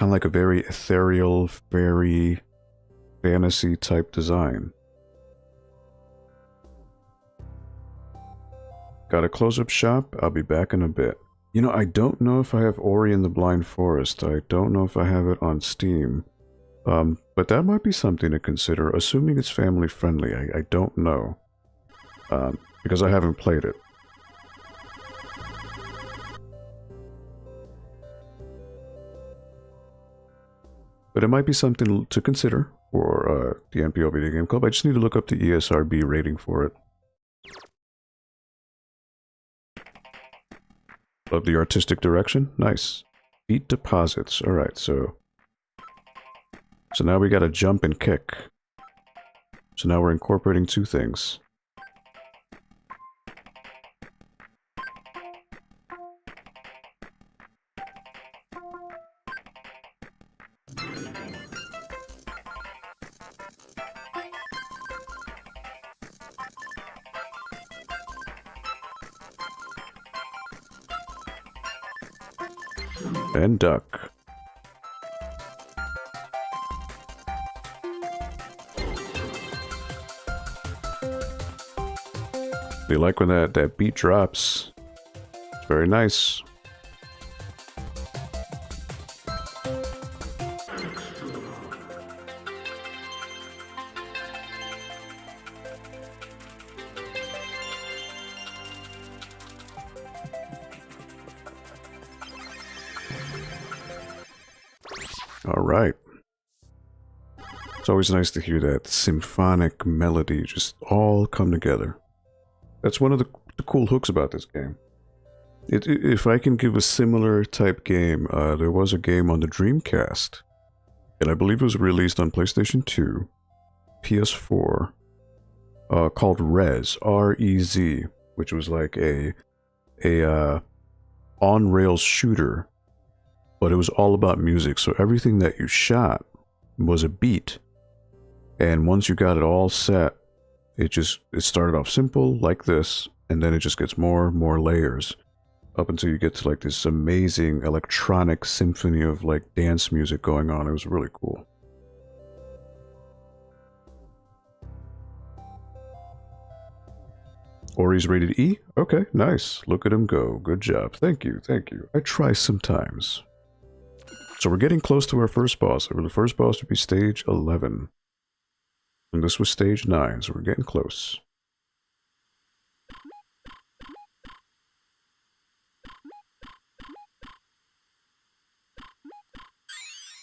of like a very ethereal, fairy, fantasy type design. Got a close-up shop? I'll be back in a bit. You know, I don't know if I have Ori and the Blind Forest. I don't know if I have it on Steam. But that might be something to consider, assuming it's family friendly. I don't know. Because I haven't played it. But it might be something to consider for the NPL Video Game Club. I just need to look up the ESRB rating for it. Love the artistic direction. Nice. Beat deposits. Alright, so now we got a jump and kick. So now we're incorporating two things. And duck. You like when that beat drops. It's very nice. All right. It's always nice to hear that symphonic melody just all come together. That's one of the cool hooks about this game. If I can give a similar type game, there was a game on the Dreamcast, and I believe it was released on PlayStation 2, PS4, called Rez, R-E-Z, which was like a on-rails shooter, but it was all about music, so everything that you shot was a beat, and once you got it all set, it started off simple, like this, and then it just gets more and more layers, up until you get to like this amazing electronic symphony of like dance music going on. It was really cool. Ori's rated E? Okay, nice. Look at him go. Good job. Thank you, thank you. I try sometimes. So we're getting close to our first boss. The first boss would be stage 11. And this was stage 9, so we're getting close.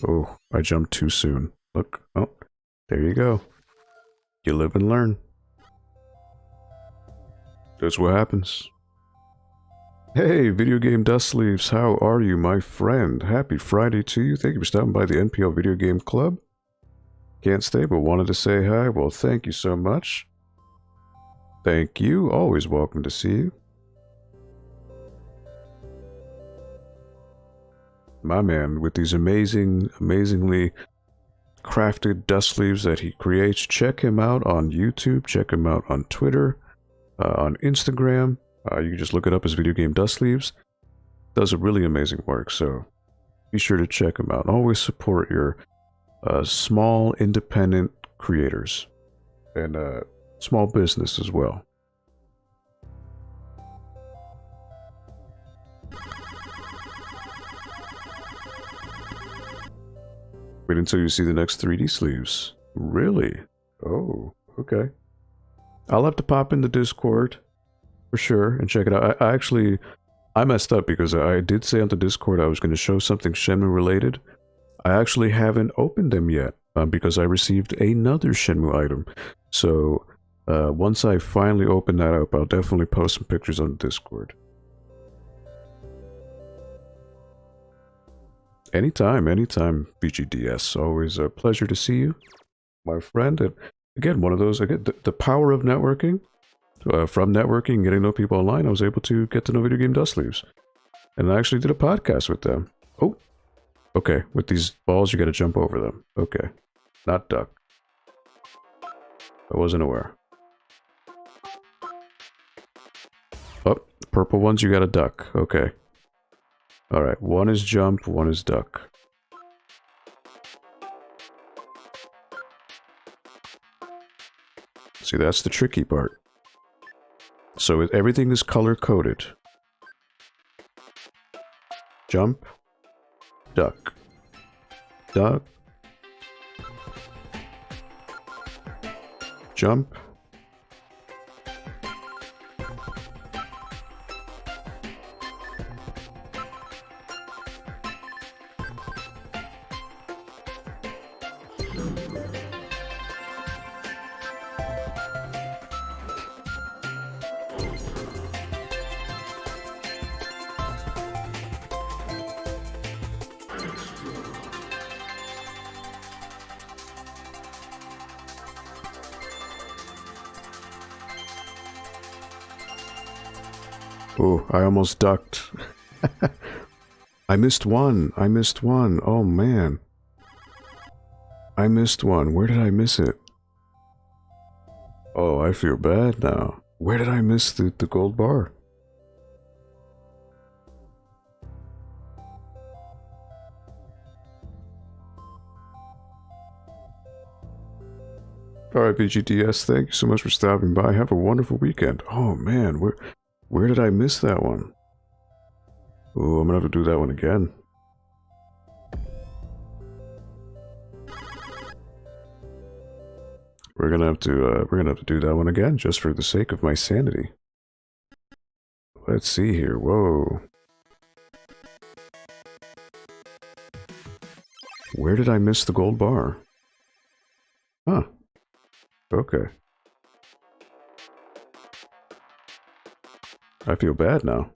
Oh, I jumped too soon. Look. Oh, there you go. You live and learn. That's what happens. Hey, Video Game Dust Sleeves, how are you, my friend? Happy Friday to you. Thank you for stopping by the NPL Video Game Club. Can't stay, but wanted to say hi. Well, thank you so much. Thank you. Always welcome to see you. My man, with these amazingly crafted dust sleeves that he creates. Check him out on YouTube. Check him out on Twitter, on Instagram. You can just look it up as Video Game Dust Sleeves. Does a really amazing work, so be sure to check him out. Always support your small independent creators and small business as well. Wait until you see the next 3D sleeves. Really? Oh, okay. I'll have to pop in the Discord for sure and check it out. I messed up because I did say on the Discord I was going to show something Shenmue related. I actually haven't opened them yet because I received another Shenmue item. So once I finally open that up, I'll definitely post some pictures on the Discord. Anytime, BGDS. Always a pleasure to see you, my friend. And again, one of those, again, the power of networking. From networking, getting to know people online, I was able to get to know Video Game Dust Sleeves. And I actually did a podcast with them. Oh, okay. With these balls, you gotta jump over them. Okay. Not duck. I wasn't aware. Oh, purple ones, you gotta duck. Okay. Alright, one is jump, one is duck. See, that's the tricky part. So everything is color-coded. Jump. Duck. Duck. Jump. Oh, I almost ducked. I missed one. I missed one. Oh, man. I missed one. Where did I miss it? Oh, I feel bad now. Where did I miss the gold bar? Alright, BGDS, thank you so much for stopping by. Have a wonderful weekend. Oh, man, where did I miss that one? Oh, I'm gonna have to do that one again. We're gonna have to do that one again, just for the sake of my sanity. Let's see here. Whoa. Where did I miss the gold bar? Huh. Okay. I feel bad now.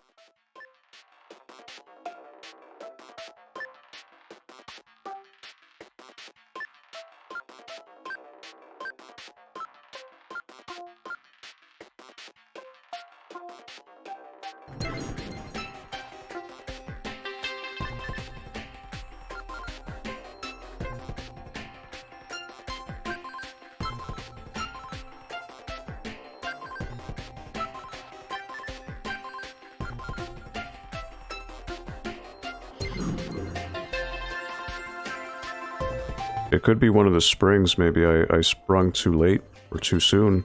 It could be one of the springs. Maybe I sprung too late or too soon.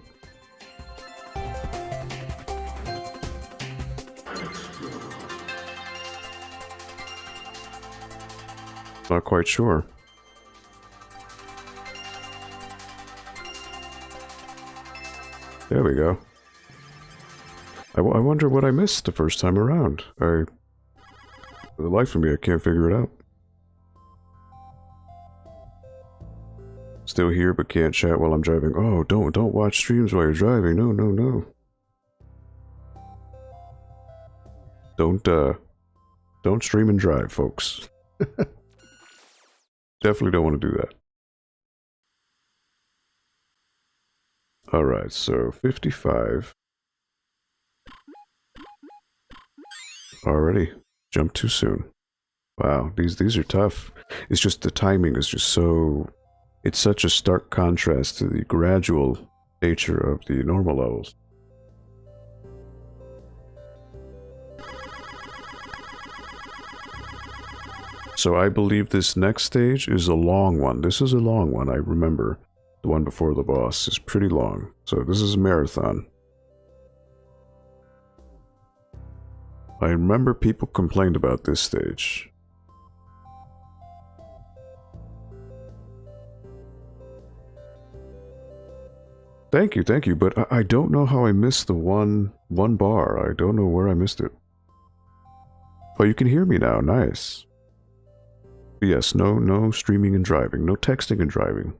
Not quite sure. There we go. I wonder what I missed the first time around. For the life of me, I can't figure it out. Still here, but can't chat while I'm driving. Oh, don't watch streams while you're driving. No, no, no. Don't stream and drive, folks. Definitely don't want to do that. Alright, so 55. Already. Jumped too soon. Wow, these are tough. It's just the timing is just so... It's such a stark contrast to the gradual nature of the normal levels. So I believe this next stage is a long one. This is a long one, I remember. The one before the boss is pretty long. So this is a marathon. I remember people complained about this stage. Thank you, but I don't know how I missed the one bar. I don't know where I missed it. Oh, you can hear me now. Nice. But yes, no streaming and driving. No texting and driving.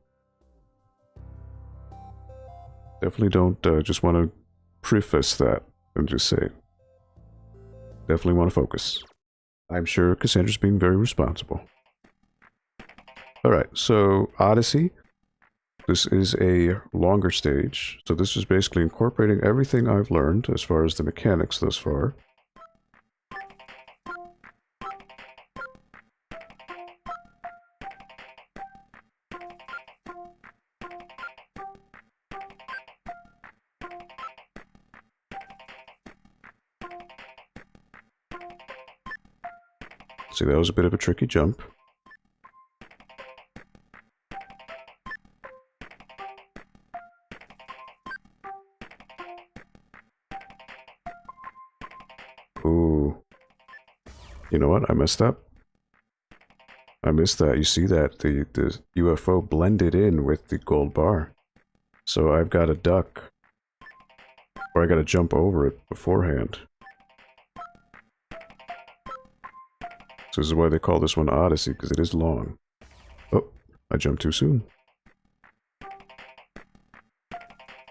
Definitely don't just want to preface that and just say. Definitely want to focus. I'm sure Cassandra's being very responsible. Alright, so Odyssey. This is a longer stage, so this is basically incorporating everything I've learned as far as the mechanics thus far. See, that was a bit of a tricky jump. Ooh. You know what? I messed up. I missed that. You see that? The UFO blended in with the gold bar. So I've got to duck. Or I got to jump over it beforehand. So this is why they call this one Odyssey, because it is long. Oh, I jumped too soon.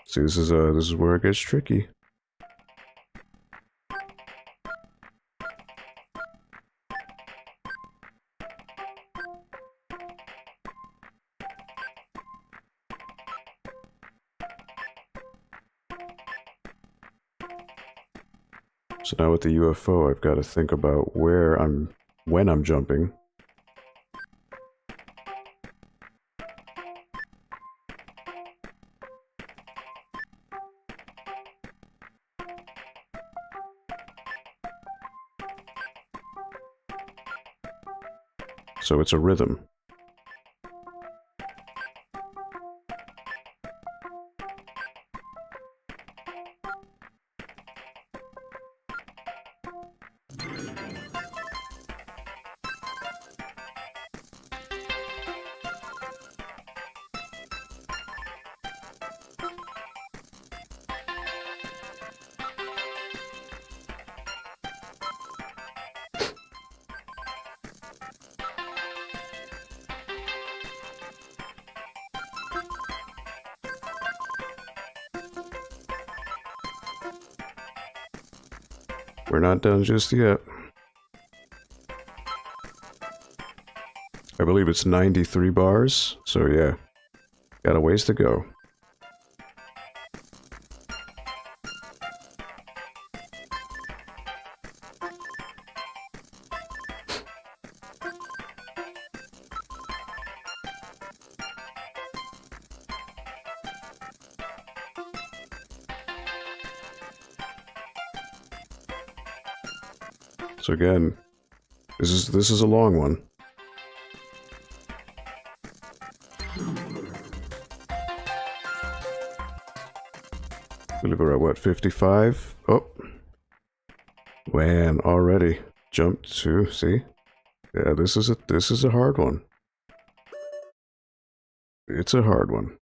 See, this is where it gets tricky. So now with the UFO, I've got to think about when I'm jumping. So it's a rhythm. We're not done just yet. I believe it's 93 bars, so yeah. Got a ways to go. So again, this is a long one. I believe we're at what, 55? Oh, man, already jumped to, see? Yeah, this is a hard one. It's a hard one.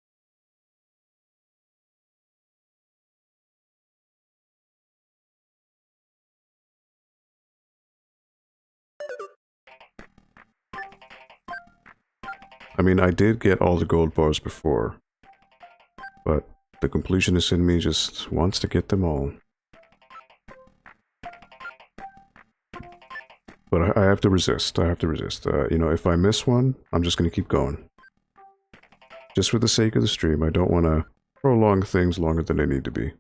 I mean, I did get all the gold bars before, but the completionist in me just wants to get them all. But I have to resist. I have to resist. You know, if I miss one, I'm just going to keep going. Just for the sake of the stream, I don't want to prolong things longer than they need to be.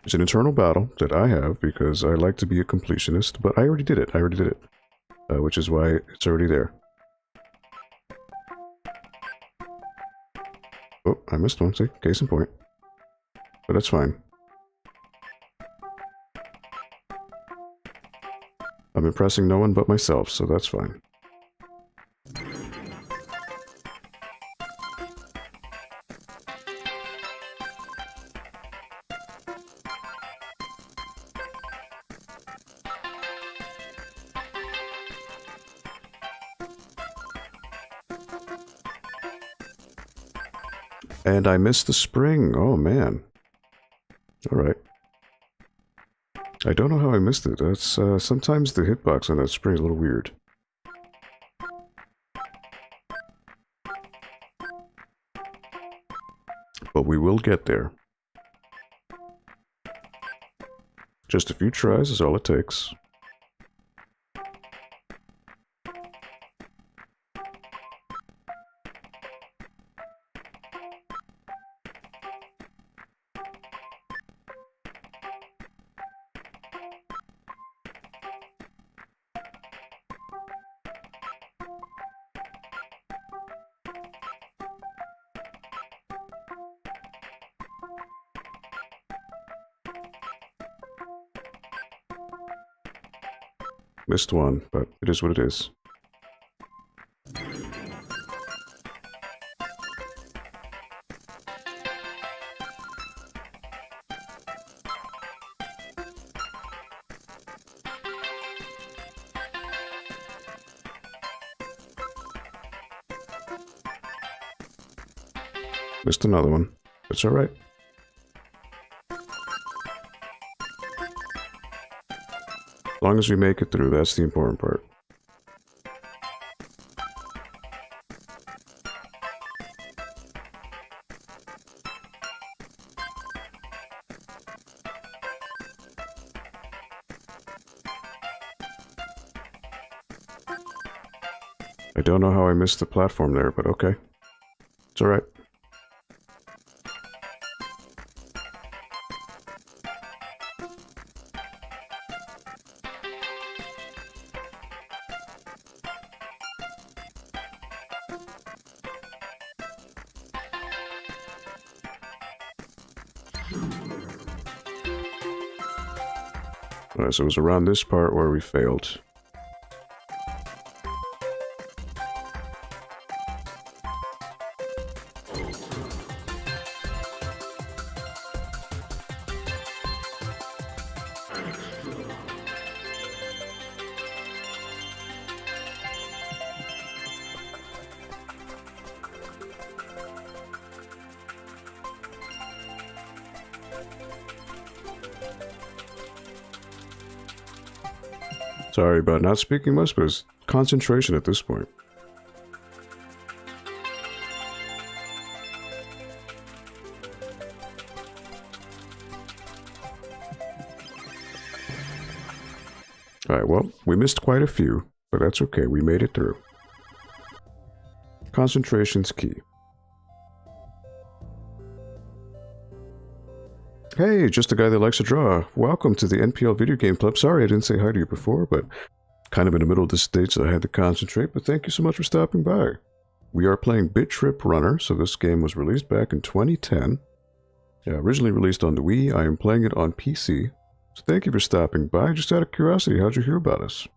It's an internal battle that I have because I like to be a completionist, but I already did it. I already did it. Which is why it's already there. Oh, I missed one. See? Case in point. But that's fine. I'm impressing no one but myself, so that's fine. And I missed the spring. Oh, man. Alright. I don't know how I missed it. That's, sometimes the hitbox on that spring is a little weird. But we will get there. Just a few tries is all it takes. Missed one, but it is what it is. Missed another one. It's alright. As long as we make it through, that's the important part. I don't know how I missed the platform there, but okay. It's alright. Alright, so it was around this part where we failed. Sorry about not speaking much, but it's concentration at this point. Alright, well, we missed quite a few, but that's okay. We made it through. Concentration's key. Hey, just a guy that likes to draw. Welcome to the NPL Video Game Club. Sorry I didn't say hi to you before, but kind of in the middle of this stage, so I had to concentrate, but thank you so much for stopping by. We are playing BIT.TRIP Runner, so this game was released back in 2010. Originally released on the Wii. I am playing it on PC. So thank you for stopping by. Just out of curiosity, how'd you hear about us?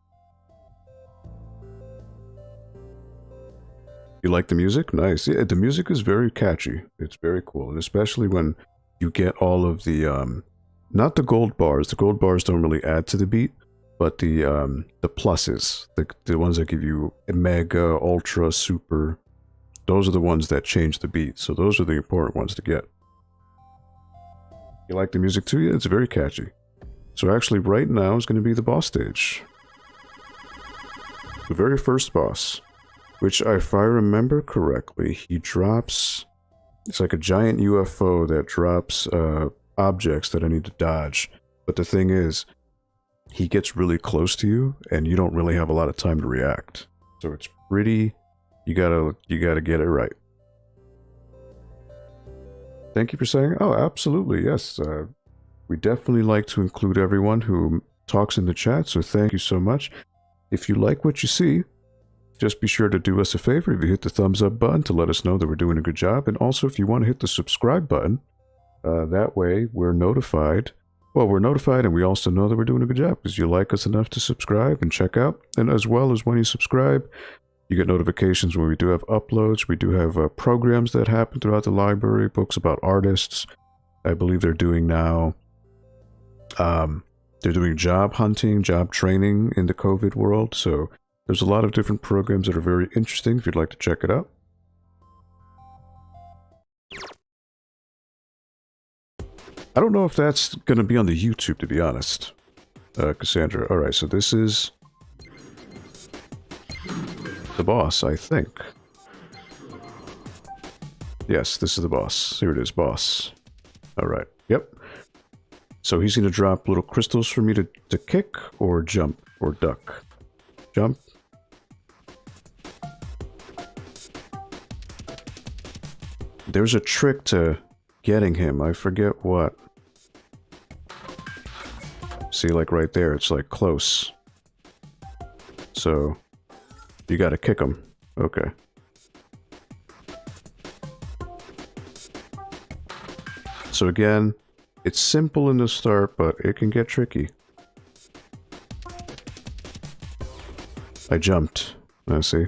You like the music? Nice. Yeah, the music is very catchy. It's very cool, and especially when you get all of the, not the gold bars. The gold bars don't really add to the beat, but the pluses, the ones that give you mega, ultra, super, those are the ones that change the beat. So those are the important ones to get. You like the music too? Yeah, it's very catchy. So actually right now is going to be the boss stage. The very first boss, which if I remember correctly, he drops... It's like a giant UFO that drops objects that I need to dodge. But the thing is, he gets really close to you, and you don't really have a lot of time to react. So it's pretty... You gotta get it right. Thank you for saying... Oh, absolutely, yes. We definitely like to include everyone who talks in the chat, so thank you so much. If you like what you see, just be sure to do us a favor if you hit the thumbs up button to let us know that we're doing a good job. And also if you want to hit the subscribe button, that way we're notified. Well, we're notified and we also know that we're doing a good job because you like us enough to subscribe and check out. And as well as when you subscribe, you get notifications when we do have uploads. We do have programs that happen throughout the library, books about artists. I believe they're doing now, they're doing job hunting, job training in the COVID world. So there's a lot of different programs that are very interesting if you'd like to check it out. I don't know if that's going to be on the YouTube, to be honest. Cassandra. Alright, so this is the boss, I think. Yes, this is the boss. Here it is, boss. Alright, yep. So he's going to drop little crystals for me to kick or jump or duck. Jump. There's a trick to getting him. I forget what. See, like right there, it's like close. So, you gotta kick him. Okay. So again, it's simple in the start, but it can get tricky. I jumped. I see.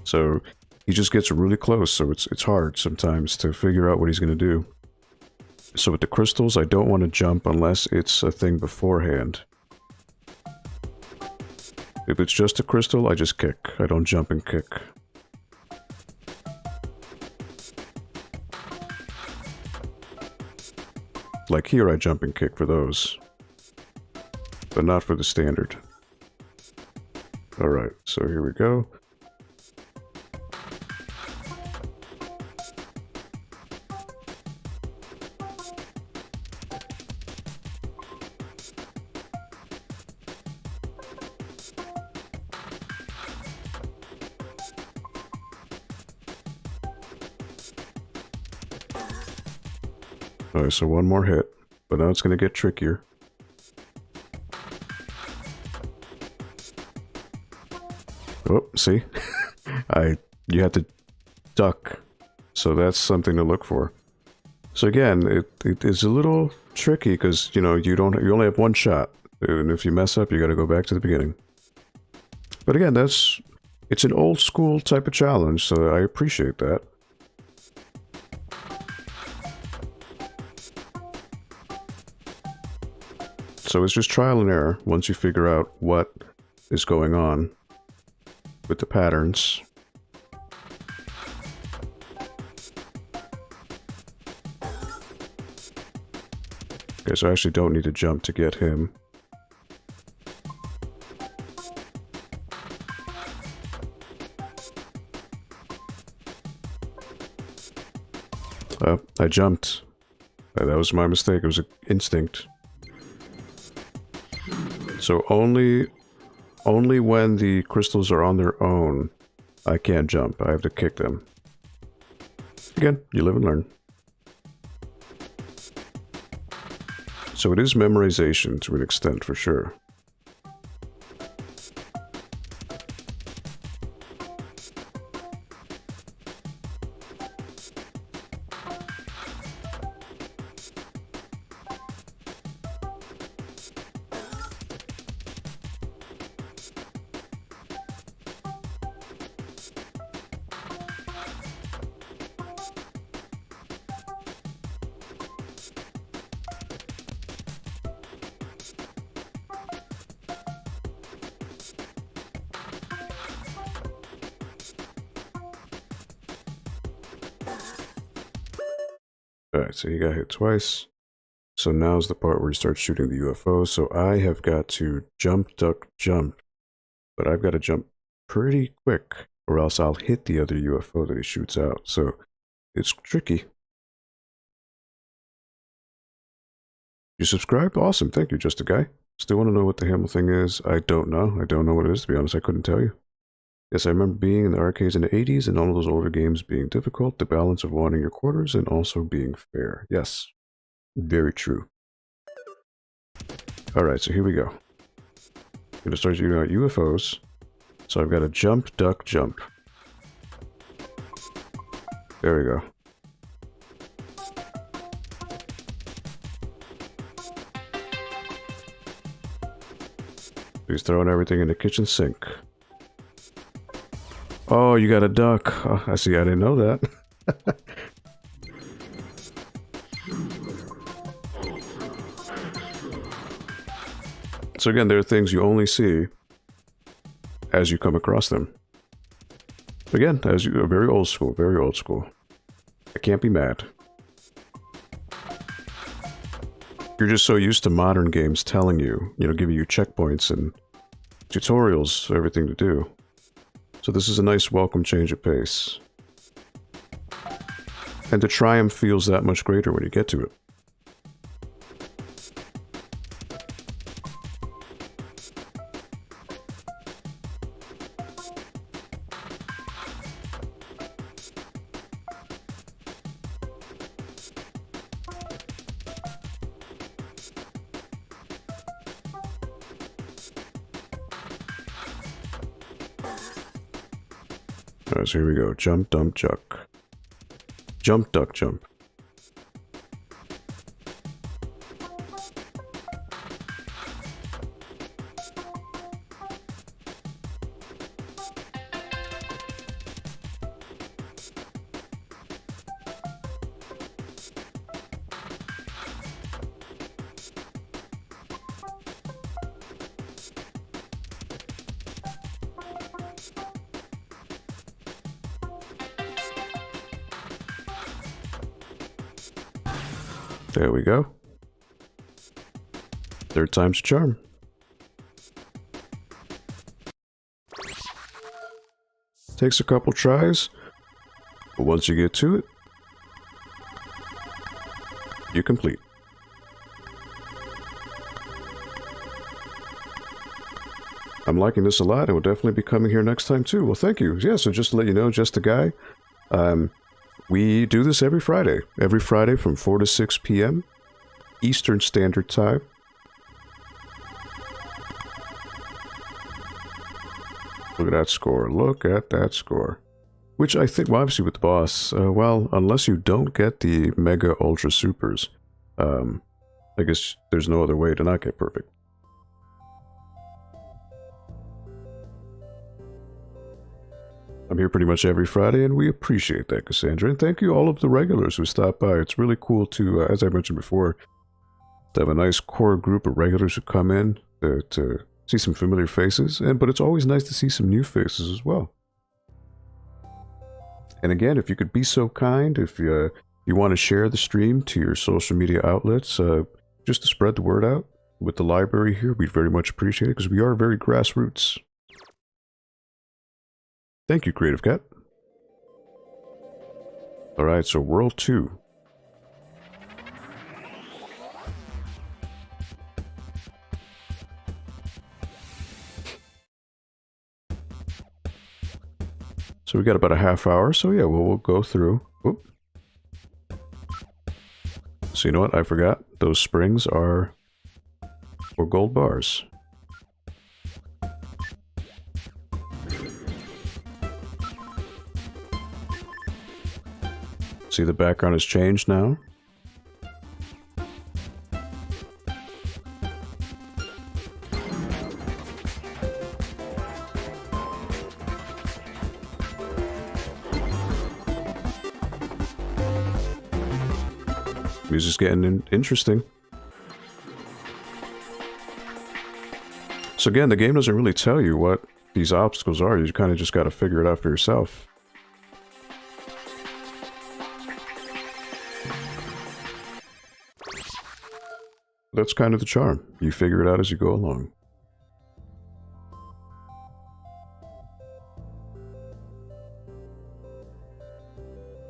So he just gets really close, so it's hard sometimes to figure out what he's going to do. So with the crystals, I don't want to jump unless it's a thing beforehand. If it's just a crystal, I just kick. I don't jump and kick. Like here, I jump and kick for those. But not for the standard. Alright, so here we go. Alright, so one more hit, but now it's going to get trickier. Oh, see? You had to duck, so that's something to look for. So again, it is a little tricky because, you know, you only have one shot, and if you mess up, you got to go back to the beginning. But again, it's an old school type of challenge, so I appreciate that. So it's just trial and error once you figure out what is going on with the patterns. Okay, so I actually don't need to jump to get him. I jumped. That was my mistake. It was an instinct. So only when the crystals are on their own, I can't jump. I have to kick them. Again, you live and learn. So it is memorization to an extent, for sure. Alright, so he got hit twice. So now's the part where he starts shooting the UFO. So I have got to jump, duck, jump. But I've got to jump pretty quick, or else I'll hit the other UFO that he shoots out. So it's tricky. You subscribed? Awesome, thank you, Just a Guy. Still want to know what the Hamel thing is? I don't know. I don't know what it is, to be honest. I couldn't tell you. Yes, I remember being in the arcades in the 80s and all of those older games being difficult, the balance of wanting your quarters and also being fair. Yes, very true. Alright, so here we go. I'm going to start shooting out UFOs. So I've got to jump, duck, jump. There we go. He's throwing everything in the kitchen sink. Oh, you got a duck. Oh, I see, I didn't know that. So again, there are things you only see as you come across them. Again, as you are very old school, very old school. I can't be mad. You're just so used to modern games telling you, giving you checkpoints and tutorials, everything to do. So this is a nice welcome change of pace. And the triumph feels that much greater when you get to it. Alright, so here we go. Jump, dump, juck. Jump, duck, jump. There we go. Third time's a charm. Takes a couple tries, but once you get to it, you complete. I'm liking this a lot and will definitely be coming here next time too. Well, thank you. Yeah, so just to let you know, Just a Guy, we do this every Friday from 4 to 6 p.m. Eastern Standard Time. Look at that score. Look at that score. Which I think, well, obviously with the boss, well, unless you don't get the Mega Ultra Supers, I guess there's no other way to not get perfect. I'm here pretty much every Friday, and we appreciate that, Cassandra. And thank you all of the regulars who stop by. It's really cool to, as I mentioned before, to have a nice core group of regulars who come in to see some familiar faces. But it's always nice to see some new faces as well. And again, if you could be so kind, if you want to share the stream to your social media outlets, just to spread the word out with the library here, we'd very much appreciate it, because we are very grassroots. Thank you, Creative Cat. Alright, so World 2. So we got about a half hour, so yeah, we'll go through. Oop. So you know what? I forgot. Those springs are for gold bars. See, the background has changed now. Music's getting interesting. So again, the game doesn't really tell you what these obstacles are. You kind of just got to figure it out for yourself. That's kind of the charm. You figure it out as you go along.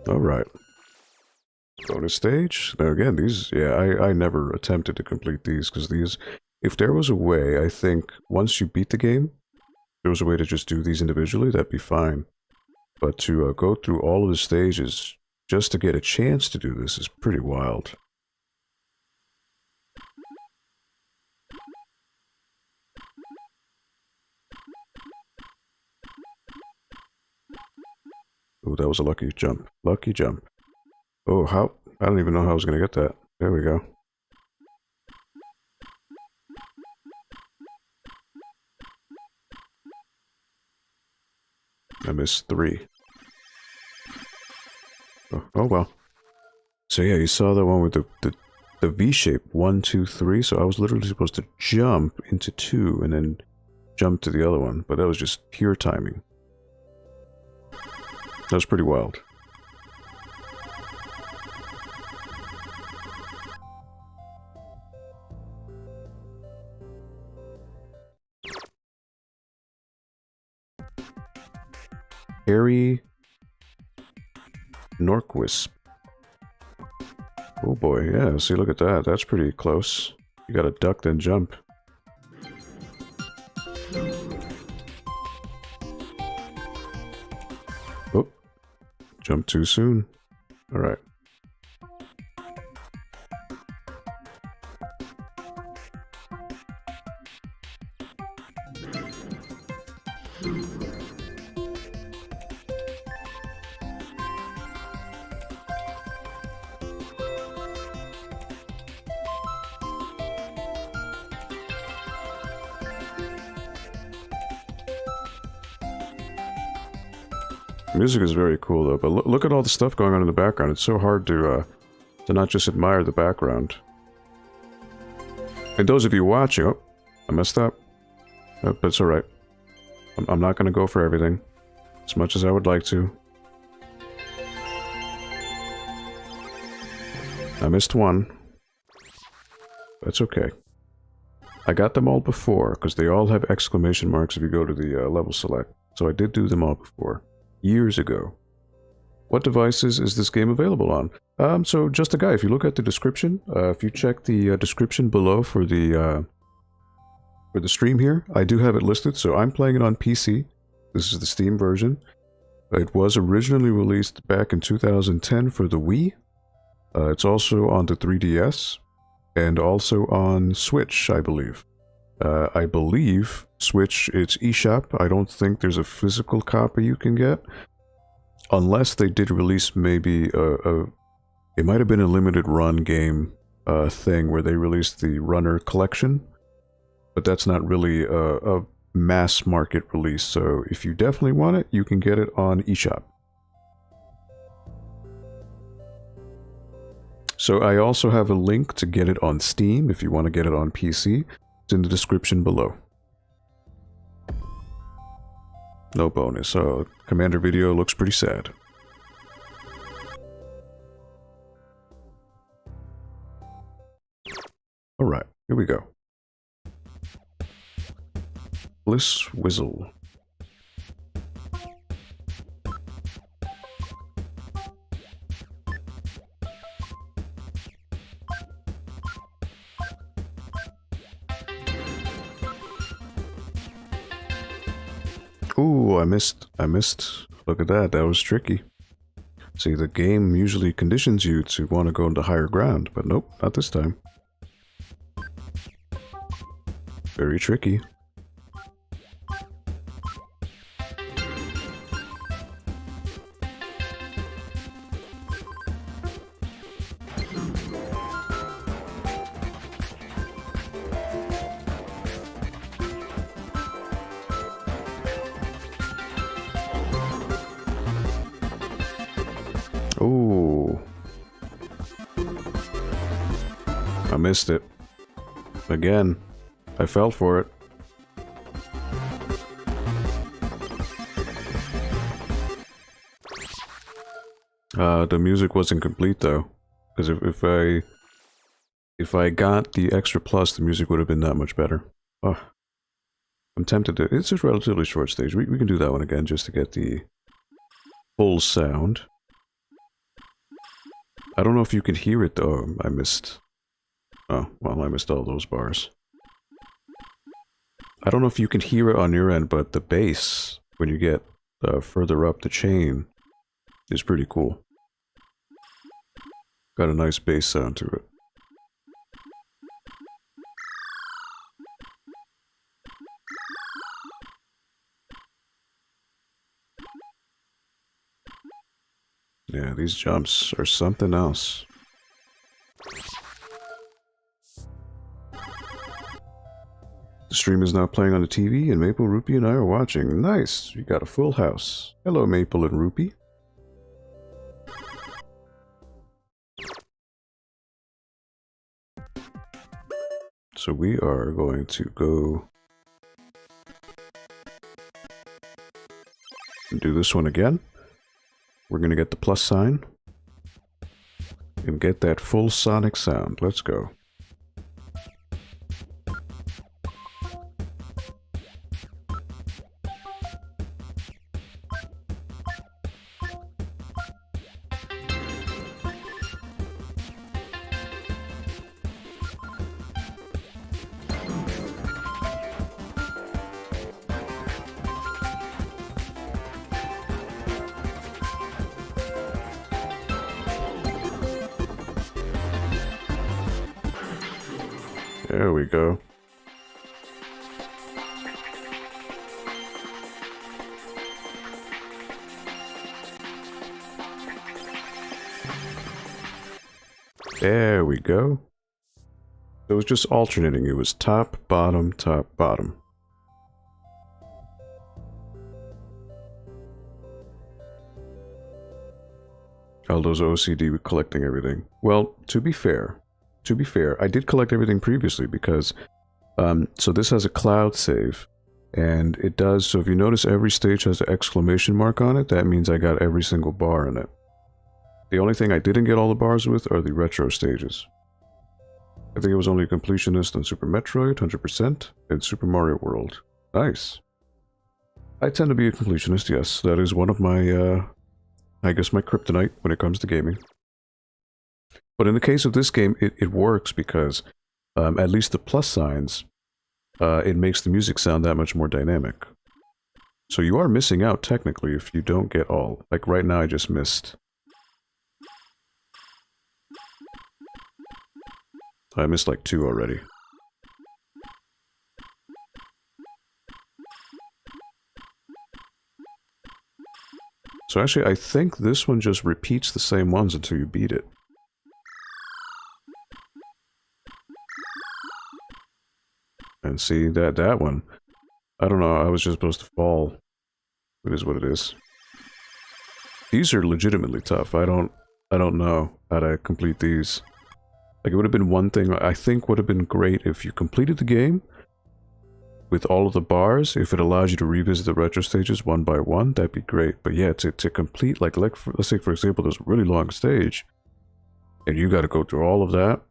Alright. Bonus stage. Now again, these, yeah, I never attempted to complete these, because these, if there was a way, I think, once you beat the game, there was a way to just do these individually, that'd be fine. But to go through all of the stages, just to get a chance to do this, is pretty wild. Oh, that was a lucky jump. Lucky jump. Oh, how? I don't even know how I was going to get that. There we go. I missed 3. Oh well. So yeah, you saw the one with the V shape. 1, 2, 3. So I was literally supposed to jump into 2 and then jump to the other one. But that was just pure timing. That was pretty wild. Harry Norquist. Oh boy, yeah, see, look at that. That's pretty close. You gotta duck, then jump. Oh, jump too soon. Alright. Music is very cool though, but look at all the stuff going on in the background. It's so hard to not just admire the background. And those of you watching, oh, I messed up. Oh, but it's alright. I'm not going to go for everything, as much as I would like to. I missed 1. That's okay. I got them all before, because they all have exclamation marks if you go to the level select. So I did do them all before. Years ago. What devices is this game available on? So just a guy, if you look at the description, if you check the description below for the stream here, I do have it listed. So I'm playing it on PC. This is the Steam version. It was originally released back in 2010 for the Wii. It's also on the 3DS and also on Switch, I believe. I believe Switch, it's eShop. I don't think there's a physical copy you can get. Unless they did release maybe it might have been a limited run game thing where they released the Runner collection. But that's not really a mass market release. So if you definitely want it, you can get it on eShop. So I also have a link to get it on Steam if you want to get it on PC. It's in the description below. No bonus. Commander video looks pretty sad. Alright, here we go. Bliss Whizzle. Ooh, I missed Look at that, that was tricky. See, the game usually conditions you to want to go into higher ground, but nope, not this time. Very tricky. Oh, I missed it. Again, I fell for it. The music wasn't complete though, because if I got the extra plus, the music would have been that much better. Oh, I'm tempted to. It's a relatively short stage. We can do that one again just to get the full sound. I don't know if you can hear it though. I missed. Oh, well, I missed all those bars. I don't know if you can hear it on your end, but the bass, when you get further up the chain, is pretty cool. Got a nice bass sound to it. Yeah, these jumps are something else. The stream is now playing on the TV, and Maple, Rupee, and I are watching. Nice! You got a full house. Hello, Maple and Rupee. So we are going to go and do this one again. We're going to get the plus sign and get that full sonic sound. Let's go. There we go. There we go. It was just alternating. It was top, bottom, top, bottom. Aldo's OCD with collecting everything. Well, to be fair, I did collect everything previously because, so this has a cloud save, and it does, so if you notice every stage has an exclamation mark on it, that means I got every single bar in it. The only thing I didn't get all the bars with are the retro stages. I think it was only a completionist on Super Metroid, 100%, and Super Mario World. Nice. I tend to be a completionist, yes. That is one of my, I guess my kryptonite when it comes to gaming. But in the case of this game, it works because, at least the plus signs, it makes the music sound that much more dynamic. So you are missing out, technically, if you don't get all. Like right now, I just missed. I missed like 2 already. So actually, I think this one just repeats the same ones until you beat it. And see, that one, I don't know, I was just supposed to fall. It is what it is. These are legitimately tough. I don't know how to complete these. Like, it would have been one thing I think would have been great if you completed the game with all of the bars. If it allows you to revisit the retro stages one by one, that'd be great. But yeah, to complete, like let's say, for example, there's a really long stage, and you got to go through all of that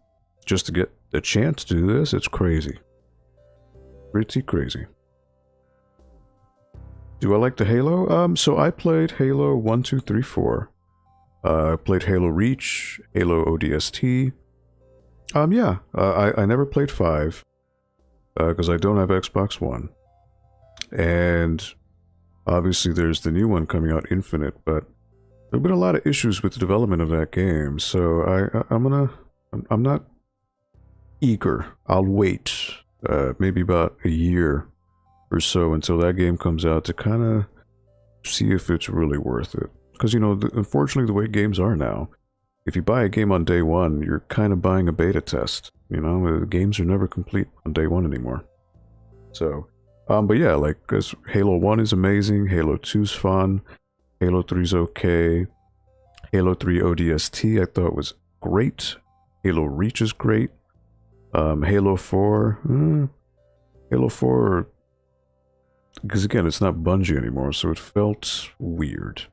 just to get a chance to do this, it's crazy. Pretty crazy. Do I like the Halo? So I played Halo 1, 2, 3, 4. I played Halo Reach, Halo ODST. Yeah, I never played 5, because I don't have Xbox One. And Obviously, there's the new one coming out, Infinite, but there have been a lot of issues with the development of that game, so I'm not eager. I'll wait maybe about a year or so until that game comes out to kind of see if it's really worth it. Because, you know, unfortunately, the way games are now, if you buy a game on day one, you're kind of buying a beta test. You know, the games are never complete on day one anymore. So, but yeah, like, cause Halo 1 is amazing, Halo 2's fun, Halo 3's okay, Halo 3 ODST I thought was great, Halo Reach is great, Halo 4, Halo 4, because again, it's not Bungie anymore, so it felt weird.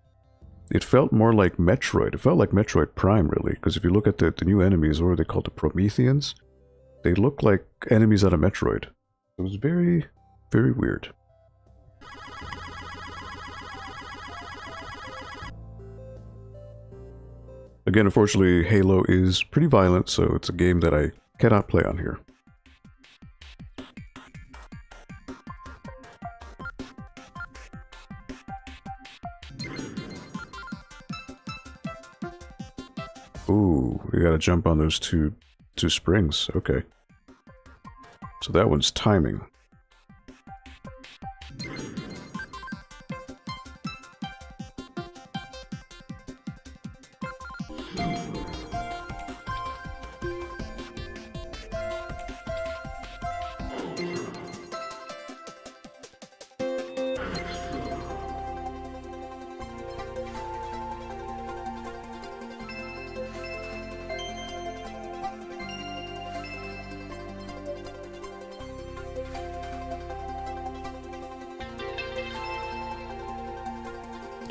It felt more like Metroid. It felt like Metroid Prime, really, because if you look at the new enemies, what are they called, the Prometheans? They look like enemies out of Metroid. It was very, very weird. Again, unfortunately, Halo is pretty violent, so it's a game that I cannot play on here. Ooh, we gotta jump on those two springs. Okay. So that one's timing.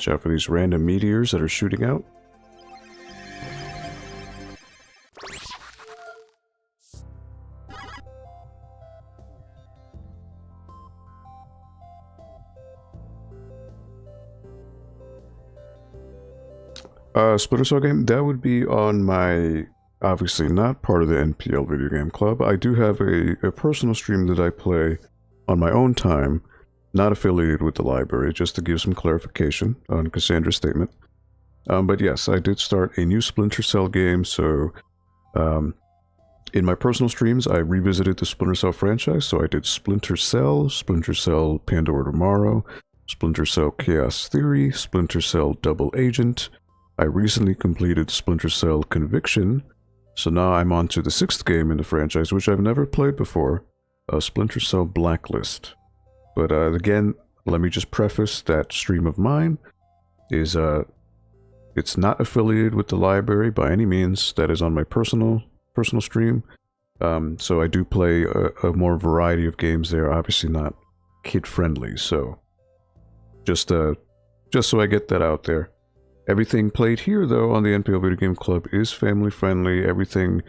Watch out for these random meteors that are shooting out. Splinter Cell game, that would be on my, obviously not part of the NPL video game club. I do have a personal stream that I play on my own time, not affiliated with the library, just to give some clarification on Cassandra's statement. But yes, I did start a new Splinter Cell game, so in my personal streams, I revisited the Splinter Cell franchise, so I did Splinter Cell Pandora Tomorrow, Splinter Cell Chaos Theory, Splinter Cell Double Agent. I recently completed Splinter Cell Conviction, so now I'm on to the 6th game in the franchise, which I've never played before, Splinter Cell Blacklist. But again, let me just preface that stream of mine is it's not affiliated with the library by any means. That is on my personal stream. So I do play a more variety of games there, obviously not kid friendly. So just so I get that out there. Everything played here, though, on the NPL Video Game Club is family-friendly. Everything,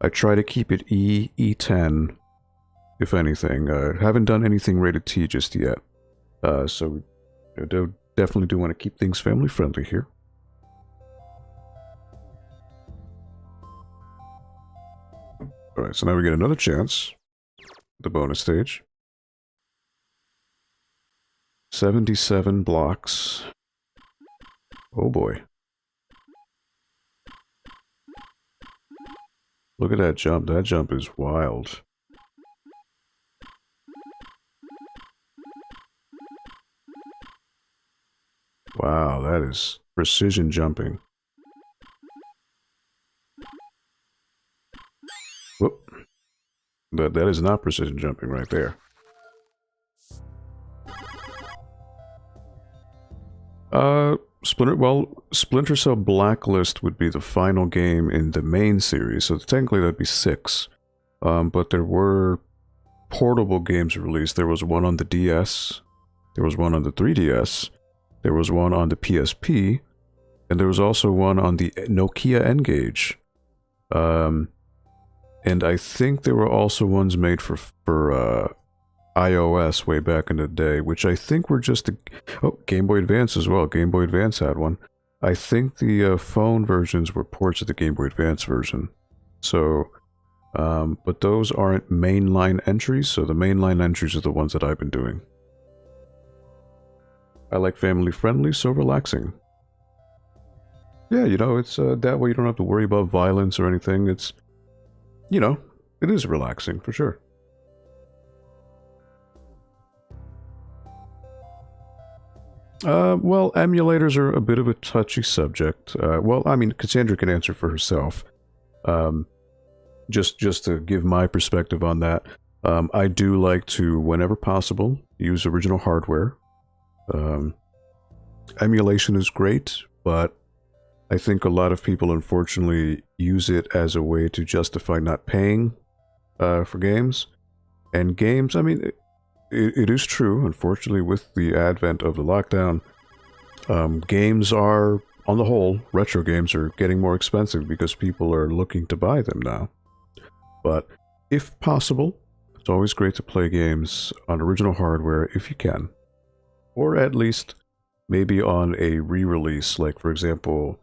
I try to keep it E10, if anything. Haven't done anything rated T just yet. So definitely do want to keep things family-friendly here. Alright, so now we get another chance. The bonus stage. 77 blocks. Oh boy. Look at that jump. That jump is wild. Wow, that is precision jumping. Whoop. That is not precision jumping right there. Splinter Cell Blacklist would be the final game in the main series, so technically that'd be 6. But there were portable games released. There was one on the DS, there was one on the 3DS, there was one on the PSP, and there was also one on the Nokia N-Gage. And I think there were also ones made for iOS way back in the day, which I think were just Game Boy Advance as well. Game Boy Advance had one. I think the phone versions were ports of the Game Boy Advance version. So, but those aren't mainline entries, so the mainline entries are the ones that I've been doing. I like family friendly, so relaxing. Yeah, you know, it's that way you don't have to worry about violence or anything. It's, you know, it is relaxing for sure. Well, emulators are a bit of a touchy subject. Well, I mean, Cassandra can answer for herself. Um, just to give my perspective on that, I do like to, whenever possible, use original hardware. Emulation is great, but I think a lot of people, unfortunately, use it as a way to justify not paying for games. And games, I mean, it is true, unfortunately, with the advent of the lockdown, games are, on the whole, retro games are getting more expensive because people are looking to buy them now. But if possible, it's always great to play games on original hardware if you can. Or at least maybe on a re-release, like for example,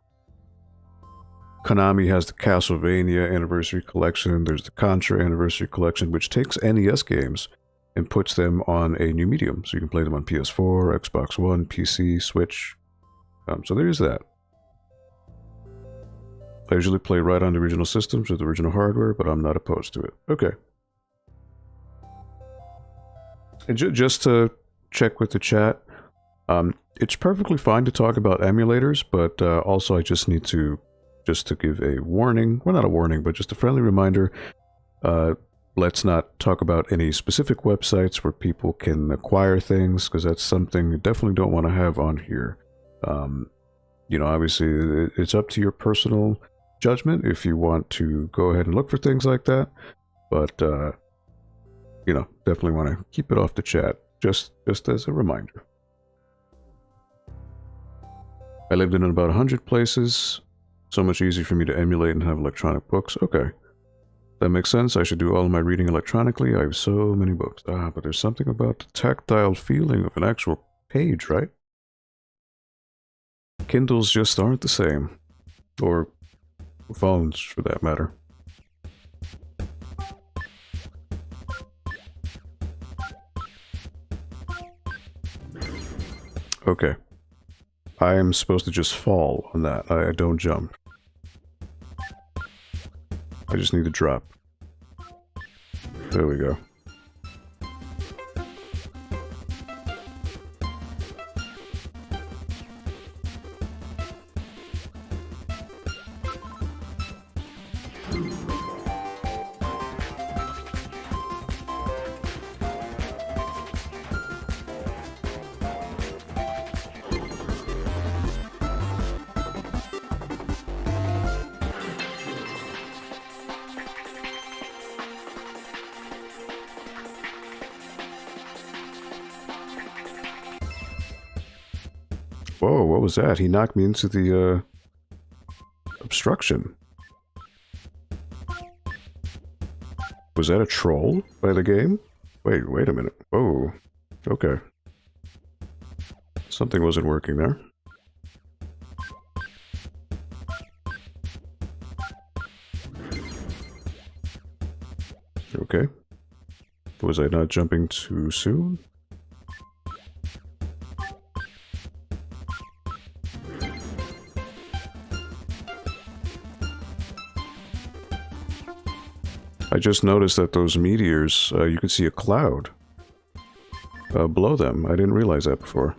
Konami has the Castlevania Anniversary Collection, there's the Contra Anniversary Collection, which takes NES games and puts them on a new medium. So you can play them on PS4, Xbox One, PC, Switch. So there is that. I usually play right on the original systems with the original hardware, but I'm not opposed to it. Okay. And just to check with the chat, it's perfectly fine to talk about emulators, but also I just need to give a warning. Well, not a warning, but just a friendly reminder. Let's not talk about any specific websites where people can acquire things, because that's something you definitely don't want to have on here. You know, obviously, it's up to your personal judgment if you want to go ahead and look for things like that. But, you know, definitely want to keep it off the chat, just as a reminder. I lived in about 100 places. So much easier for me to emulate and have electronic books. Okay. That makes sense. I should do all of my reading electronically. I have so many books. But there's something about the tactile feeling of an actual page, right? Kindles just aren't the same. Or phones, for that matter. Okay. I am supposed to just fall on that. I don't jump. I just need to drop. There we go. Whoa, what was that? He knocked me into the, obstruction. Was that a troll by the game? Wait a minute. Whoa. Okay. Something wasn't working there. Okay. Was I not jumping too soon? I just noticed that those meteors, you could see a cloud below them. I didn't realize that before.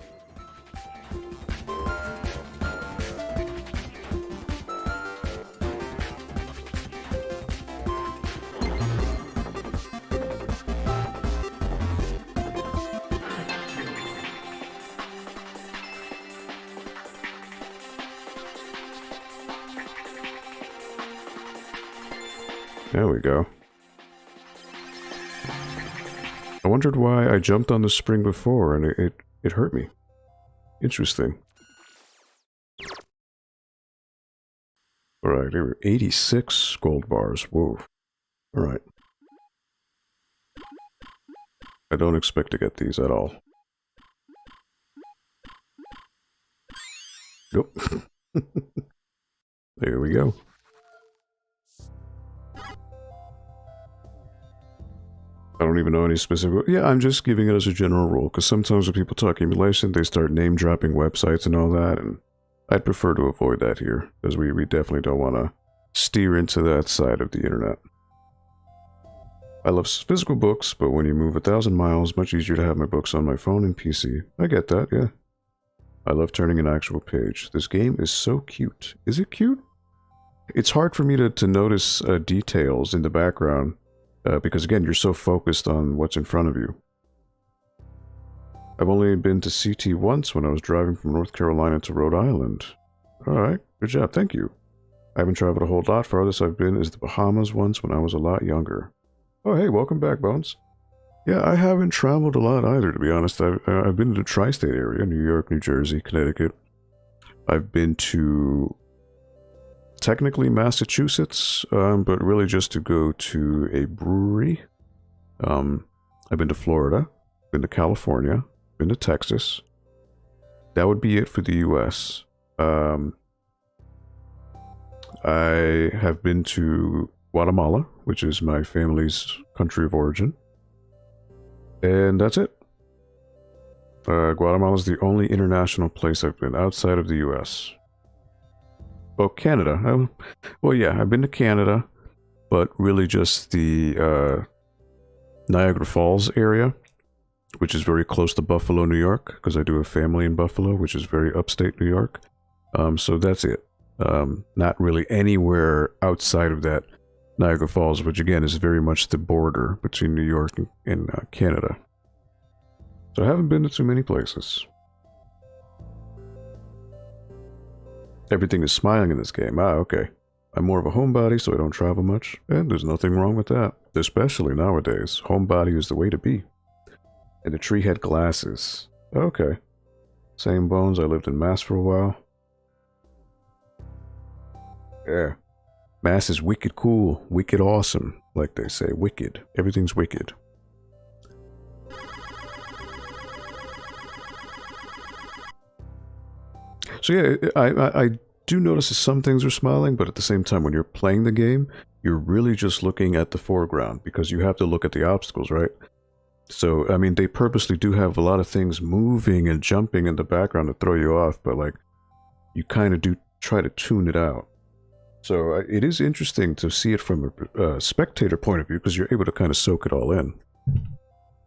There we go. I wondered why I jumped on the spring before and it hurt me. Interesting. Alright, there were 86 gold bars. Whoa. Alright. I don't expect to get these at all. Nope. There we go. I don't even know any specific... Yeah, I'm just giving it as a general rule, because sometimes when people talk emulation, they start name-dropping websites and all that, and I'd prefer to avoid that here, because we definitely don't want to steer into that side of the internet. I love physical books, but when you move 1,000 miles, much easier to have my books on my phone and PC. I get that, yeah. I love turning an actual page. This game is so cute. Is it cute? It's hard for me to notice details in the background, because again, you're so focused on what's in front of you. I've only been to CT once when I was driving from North Carolina to Rhode Island. Alright, good job, thank you. I haven't traveled a whole lot. Farthest I've been is the Bahamas once when I was a lot younger. Oh hey, welcome back, Bones. Yeah, I haven't traveled a lot either, to be honest. I've been to the tri-state area, New York, New Jersey, Connecticut. I've been to, technically, Massachusetts, but really just to go to a brewery. I've been to Florida, been to California, been to Texas. That would be it for the US. I have been to Guatemala, which is my family's country of origin. And that's it. Guatemala is the only international place I've been outside of the US. Oh, Canada. Well, yeah, I've been to Canada, but really just the Niagara Falls area, which is very close to Buffalo, New York, because I do have family in Buffalo, which is very upstate New York. So that's it. Not really anywhere outside of that Niagara Falls, which again is very much the border between New York and Canada. So I haven't been to too many places. Everything is smiling in this game. Ah, okay. I'm more of a homebody, so I don't travel much, and there's nothing wrong with that. Especially nowadays. Homebody is the way to be. And the tree had glasses. Okay. Same Bones, I lived in Mass for a while. Yeah. Mass is wicked cool, wicked awesome, like they say. Wicked. Everything's wicked. So yeah, I do notice that some things are smiling, but at the same time, when you're playing the game, you're really just looking at the foreground, because you have to look at the obstacles, right? So, I mean, they purposely do have a lot of things moving and jumping in the background to throw you off, but like, you kind of do try to tune it out. So it is interesting to see it from a spectator point of view, because you're able to kind of soak it all in.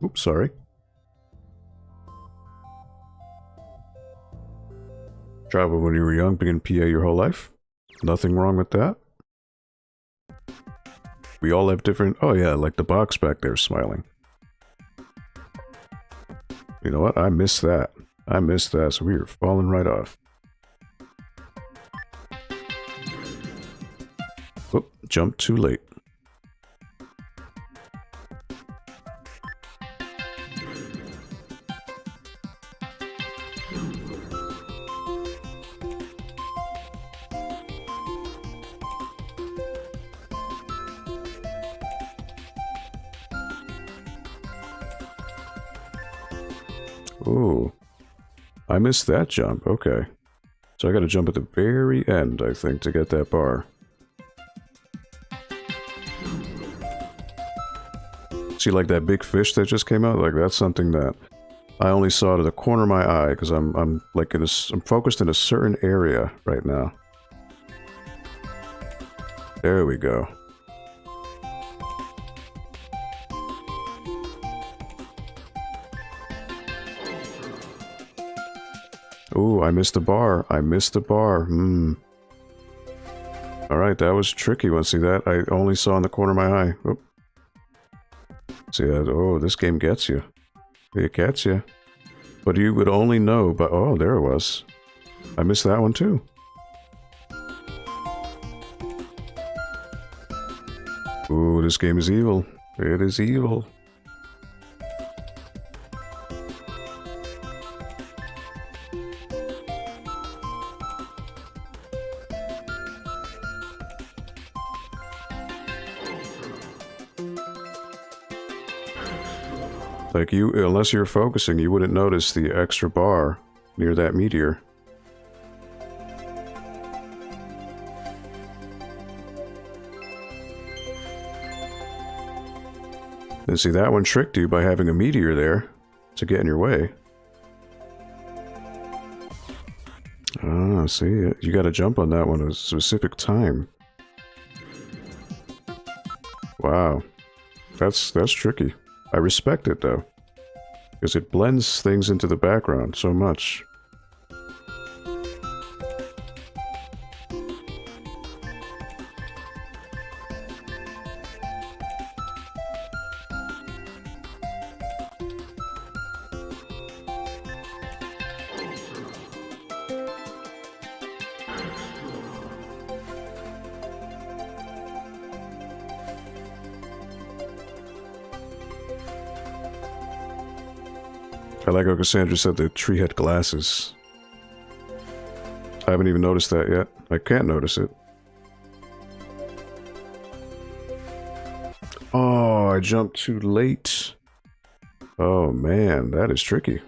Oops, sorry. Traveled when you were young, been in PA your whole life? Nothing wrong with that. We all have different... Oh yeah, like the box back there smiling. You know what? I missed that. I missed that, so we are falling right off. Oop, jumped too late. Oh, I missed that jump. Okay. So I gotta jump at the very end, I think, to get that bar. See, like that big fish that just came out? Like, that's something that I only saw to the corner of my eye, because I'm like I'm focused in a certain area right now. There we go. Ooh, I missed the bar. I missed the bar. Alright, that was tricky one. See that? I only saw in the corner of my eye. Oop. See that? Oh, this game gets you. It gets you. But you would only know, but oh, there it was. I missed that one too. Ooh, this game is evil. It is evil. Like you, unless you're focusing, you wouldn't notice the extra bar near that meteor. And see, that one tricked you by having a meteor there to get in your way. Ah, see, you gotta jump on that one at a specific time. Wow. That's tricky. I respect it, though. Because it blends things into the background so much. I like how Cassandra said the tree had glasses. I haven't even noticed that yet. I can't notice it. Oh, I jumped too late. Oh man, that is tricky.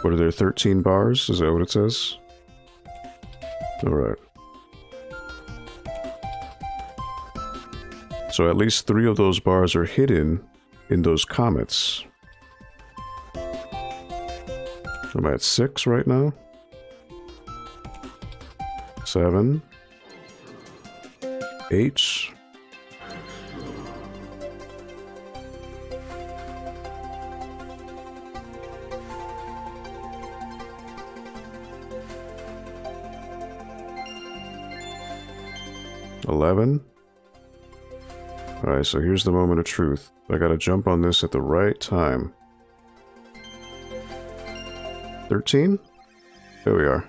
What are there, 13 bars? Is that what it says? Alright. So at least 3 of those bars are hidden in those comets. I'm at 6 right now. 7. 8. $11. Alright, so here's the moment of truth. I gotta jump on this at the right time. 13? There we are.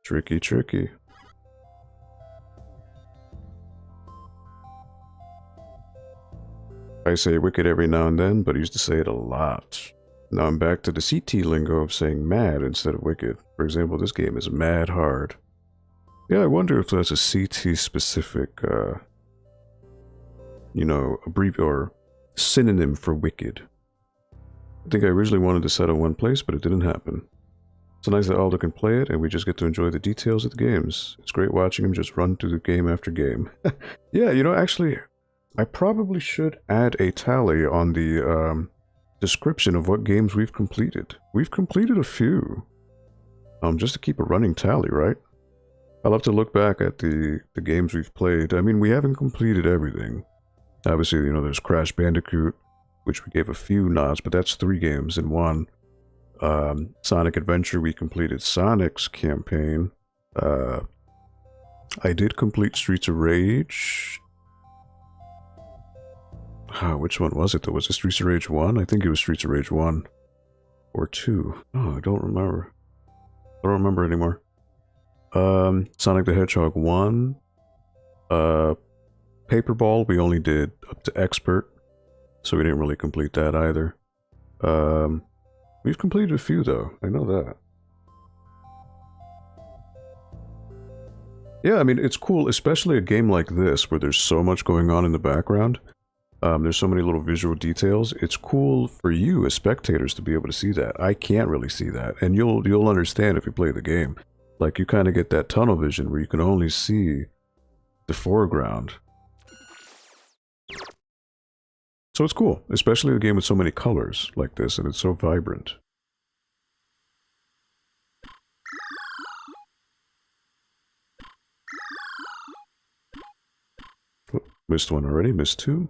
Tricky, tricky. I say wicked every now and then, but I used to say it a lot. Now I'm back to the CT lingo of saying mad instead of wicked. For example, this game is mad hard. Yeah, I wonder if that's a CT specific, you know, or synonym for wicked. I think I originally wanted to settle one place, but it didn't happen. It's nice that Aldo can play it, and we just get to enjoy the details of the games. It's great watching him just run through the game after game. Yeah, you know, actually, I probably should add a tally on the description of what games we've completed. We've completed a few. Just to keep a running tally, right? I'll have to look back at the games we've played. I mean, we haven't completed everything. Obviously, you know, there's Crash Bandicoot, which we gave a few nods, but that's 3 games in one. Sonic Adventure, we completed Sonic's campaign. I did complete Streets of Rage. Which one was it though? Was it Streets of Rage 1? I think it was Streets of Rage 1. Or 2. Oh, I don't remember. I don't remember anymore. Sonic the Hedgehog 1. Paperball, we only did up to Expert, so we didn't really complete that either. We've completed a few though, I know that. Yeah, I mean, it's cool, especially a game like this, where there's so much going on in the background. There's so many little visual details. It's cool for you as spectators to be able to see that. I can't really see that, and you'll understand if you play the game. Like, you kind of get that tunnel vision where you can only see the foreground. So it's cool, especially a game with so many colors like this, and it's so vibrant. Oh, missed one already, missed 2.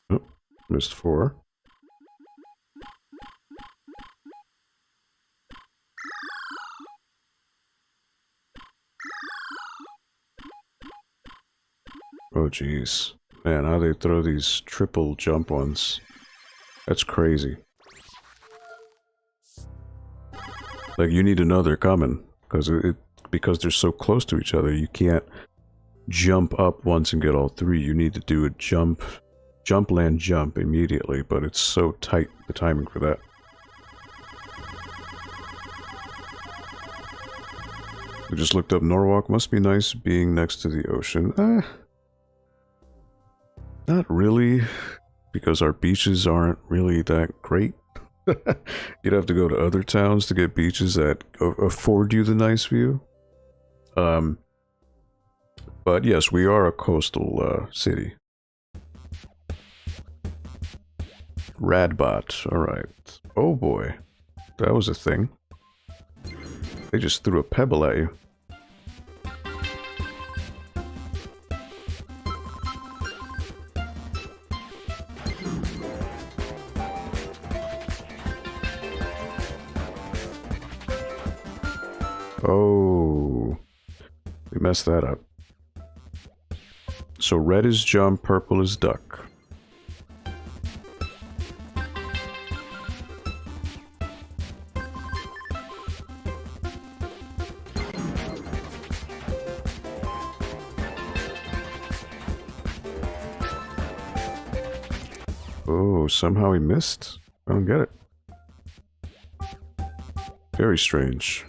Oh, missed 4. Oh jeez. Man, how they throw these triple jump ones. That's crazy. Like, you need to know they're coming, because they're so close to each other, you can't jump up once and get all 3. You need to do a jump, land, jump immediately, but it's so tight, the timing for that. I just looked up Norwalk. Must be nice being next to the ocean. Not really. because our beaches aren't really that great. You'd have to go to other towns to get beaches that afford you the nice view. But yes, we are a coastal city. Radbot, alright. Oh boy, that was a thing. They just threw a pebble at you. Oh, we messed that up. So red is jump, purple is duck. Oh, somehow he missed? I don't get it. Very strange.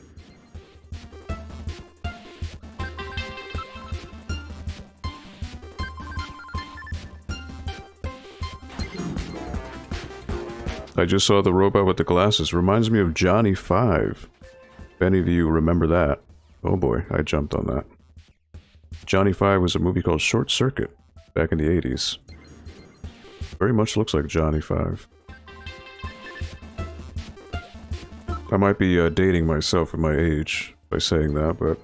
I just saw the robot with the glasses. Reminds me of Johnny 5. If any of you remember that. Oh boy, I jumped on that. Johnny 5 was a movie called Short Circuit back in the 80s. Very much looks like Johnny 5. I might be dating myself at my age by saying that, but...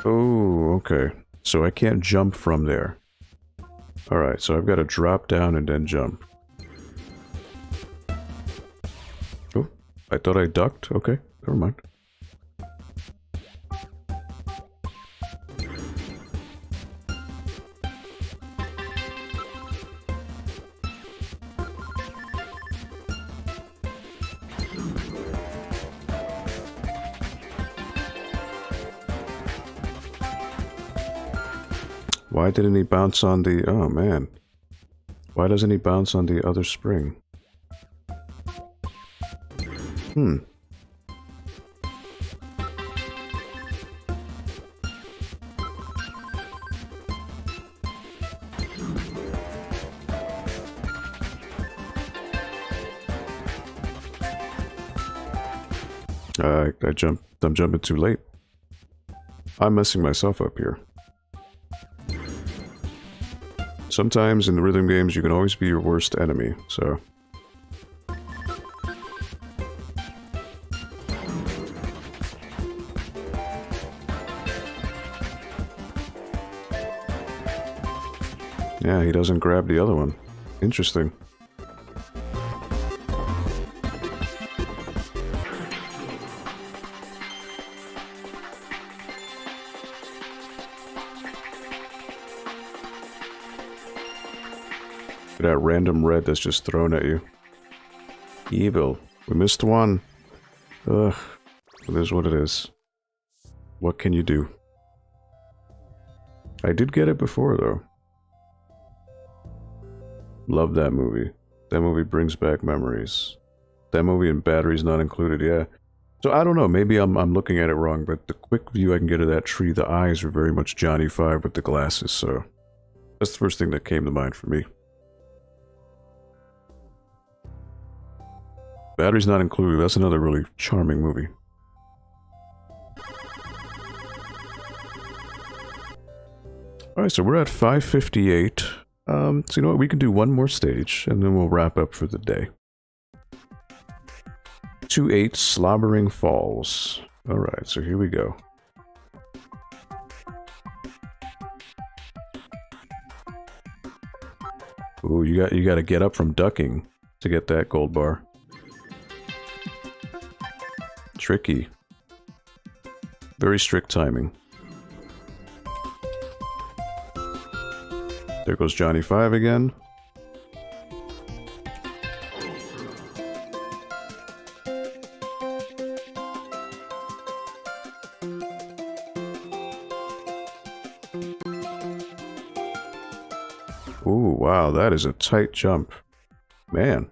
Oh, okay. So I can't jump from there. Alright, so I've got to drop down and then jump. Oh, I thought I ducked? Okay, never mind. Why didn't he bounce on the... Oh, man. Why doesn't he bounce on the other spring? I'm jumping too late. I'm messing myself up here. Sometimes in the rhythm games, you can always be your worst enemy, so... Yeah, he doesn't grab the other one. Interesting. That random red that's just thrown at you. Evil. We missed one. Ugh. It is what it is. What can you do? I did get it before, though. Love that movie. That movie brings back memories. That movie and batteries not included, yeah. So I don't know, maybe I'm looking at it wrong, but the quick view I can get of that tree, the eyes are very much Johnny 5 with the glasses, so... That's the first thing that came to mind for me. Batteries not included, that's another really charming movie. Alright, so we're at 5:58. So you know what, we can do one more stage, and then we'll wrap up for the day. 2-8 Slobbering Falls. Alright, so here we go. Ooh, you got to get up from ducking to get that gold bar. Tricky. Very strict timing. There goes Johnny 5 again. Ooh, wow, that is a tight jump. Man.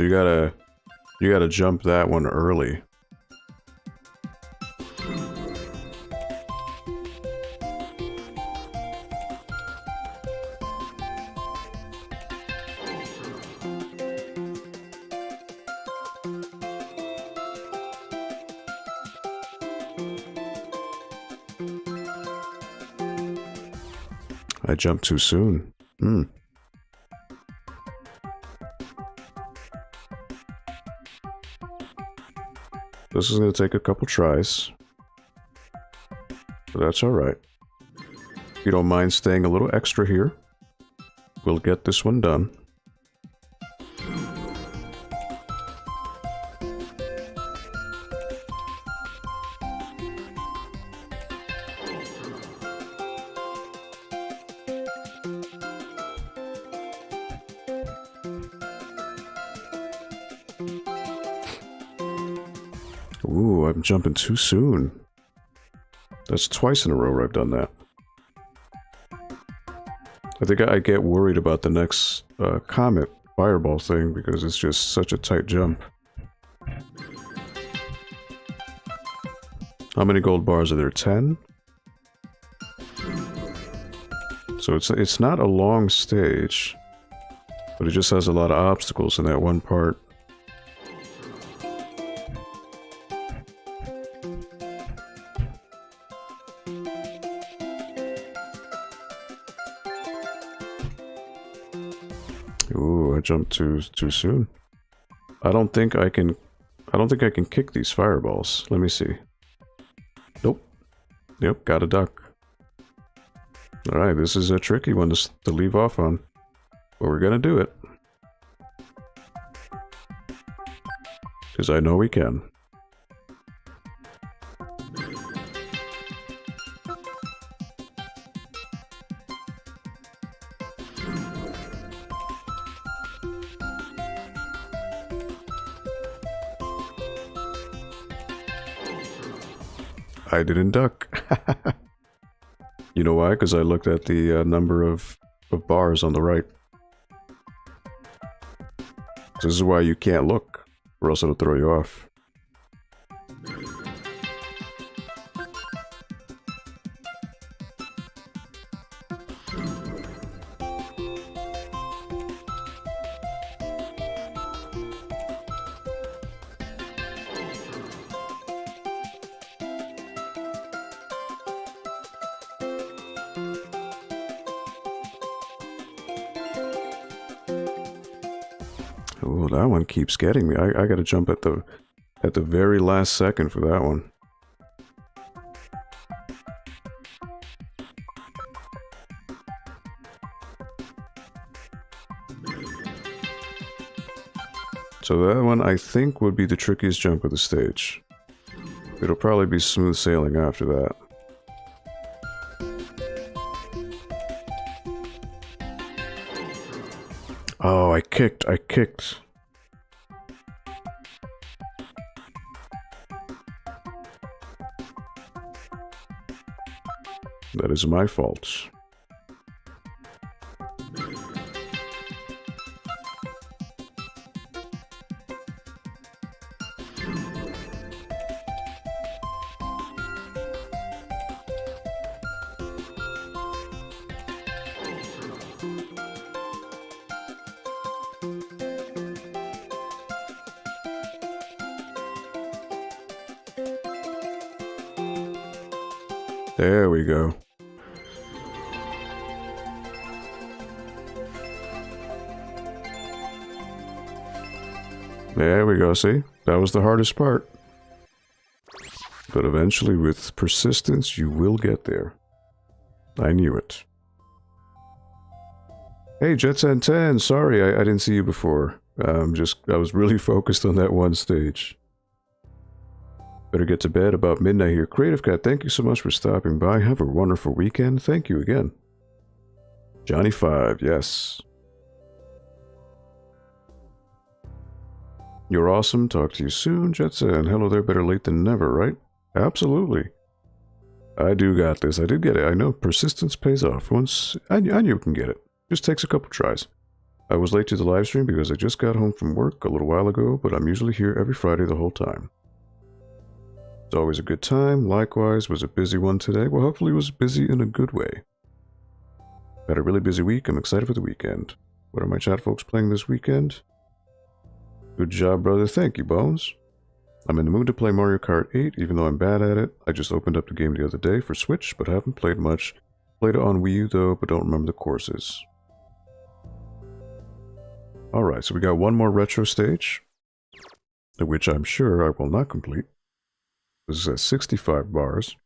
So you gotta jump that one early. I jumped too soon. This is going to take a couple tries. But that's alright. If you don't mind staying a little extra here, we'll get this one done. Ooh, I'm jumping too soon. That's twice in a row where I've done that. I think I get worried about the next comet fireball thing because it's just such a tight jump. How many gold bars are there? 10? So it's not a long stage, but it just has a lot of obstacles in that one part. Ooh, I jumped too soon. I don't think I can kick these fireballs. Let me see. Nope. Yep, got a duck. Alright, this is a tricky one to leave off on. But we're gonna do it. Because I know we can. I didn't duck. You know why? Because I looked at the number of bars on the right. This is why you can't look, or else it'll throw you off. Oh, that one keeps getting me. I gotta jump at the very last second for that one. So that one, I think, would be the trickiest jump of the stage. It'll probably be smooth sailing after that. Oh, I kicked. That is my fault. There we go. There we go, see? That was the hardest part. But eventually, with persistence, you will get there. I knew it. Hey, Jetson10, sorry I didn't see you before. I was really focused on that one stage. Better get to bed about midnight here. Creative Cat, thank you so much for stopping by. Have a wonderful weekend. Thank you again. Johnny5, yes. You're awesome. Talk to you soon, Jetson. Hello there, better late than never, right? Absolutely. I do got this. I did get it. I know persistence pays off. Once I knew you can get it. Just takes a couple tries. I was late to the live stream because I just got home from work a little while ago, but I'm usually here every Friday the whole time. It's always a good time. Likewise, was a busy one today. Well, hopefully it was busy in a good way. Had a really busy week. I'm excited for the weekend. What are my chat folks playing this weekend? Good job, brother. Thank you, Bones. I'm in the mood to play Mario Kart 8, even though I'm bad at it. I just opened up the game the other day for Switch, but haven't played much. Played it on Wii U, though, but don't remember the courses. Alright, so we got one more retro stage, which I'm sure I will not complete. This is at 65 bars.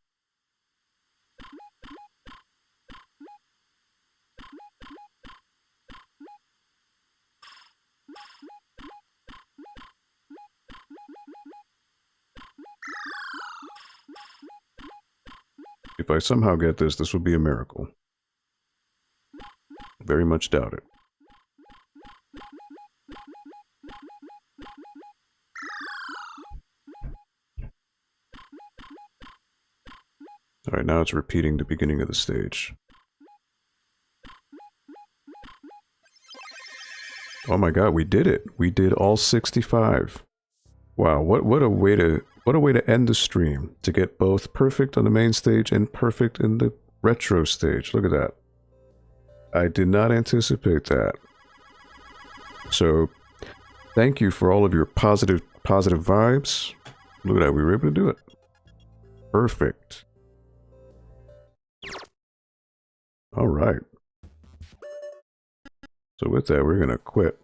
If I somehow get this, this would be a miracle. Very much doubt it. Alright, now it's repeating the beginning of the stage. Oh my god, we did it! We did all 65. Wow, what a way to end the stream. To get both perfect on the main stage and perfect in the retro stage. Look at that. I did not anticipate that. So, thank you for all of your positive vibes. Look at that, we were able to do it. Perfect. Alright. So with that, we're gonna quit.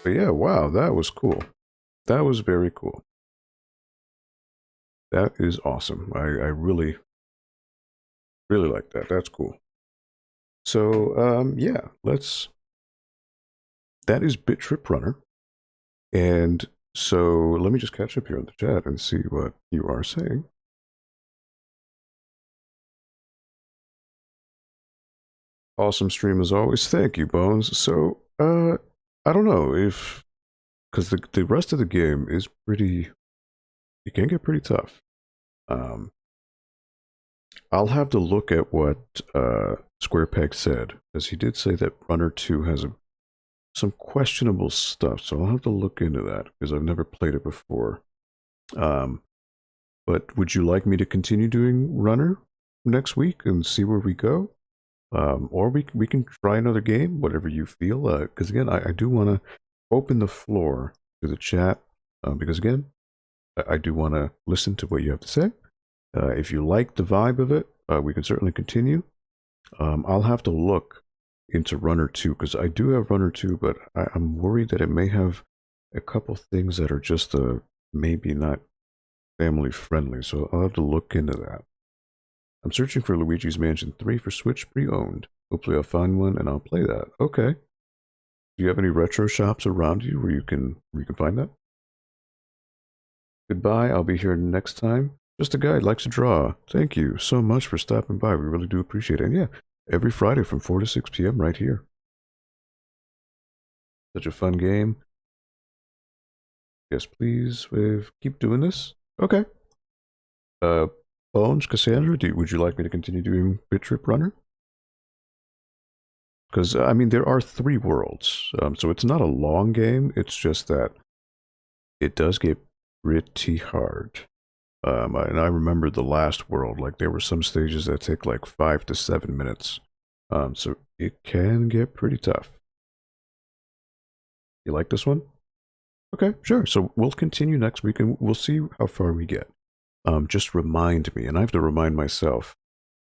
But yeah, wow, that was cool. That was very cool. That is awesome. I really like that. That's cool. So, yeah, that is BIT.TRIP Runner. And so, let me just catch up here in the chat and see what you are saying. Awesome stream as always. Thank you, Bones. So, I don't know if... Because the rest of the game is pretty... It can get pretty tough. I'll have to look at what SquarePeg said, because he did say that Runner 2 has some questionable stuff, so I'll have to look into that, because I've never played it before. But would you like me to continue doing Runner next week and see where we go? Or we can try another game, whatever you feel, because again, I do want to open the floor to the chat, because again, I do want to listen to what you have to say. If you like the vibe of it, we can certainly continue. I'll have to look into Runner 2, because I do have Runner 2, but I'm worried that it may have a couple things that are just maybe not family friendly, so I'll have to look into that. I'm searching for Luigi's Mansion 3 for Switch pre-owned. Hopefully I'll find one and I'll play that. Okay. Do you have any retro shops around you where you can find that? Goodbye, I'll be here next time. Just a guy who likes to draw. Thank you so much for stopping by. We really do appreciate it. And yeah, every Friday from 4 to 6 p.m. right here. Such a fun game. Yes, please. Keep doing this. Okay. Bones, Cassandra, would you like me to continue doing BIT.TRIP Runner? Because, I mean, there are 3 worlds. So it's not a long game. It's just that it does get pretty hard. And I remember the last world, like there were some stages that take like 5 to 7 minutes. So it can get pretty tough. You like this one? Okay, sure. So we'll continue next week and we'll see how far we get. Just remind me, and I have to remind myself,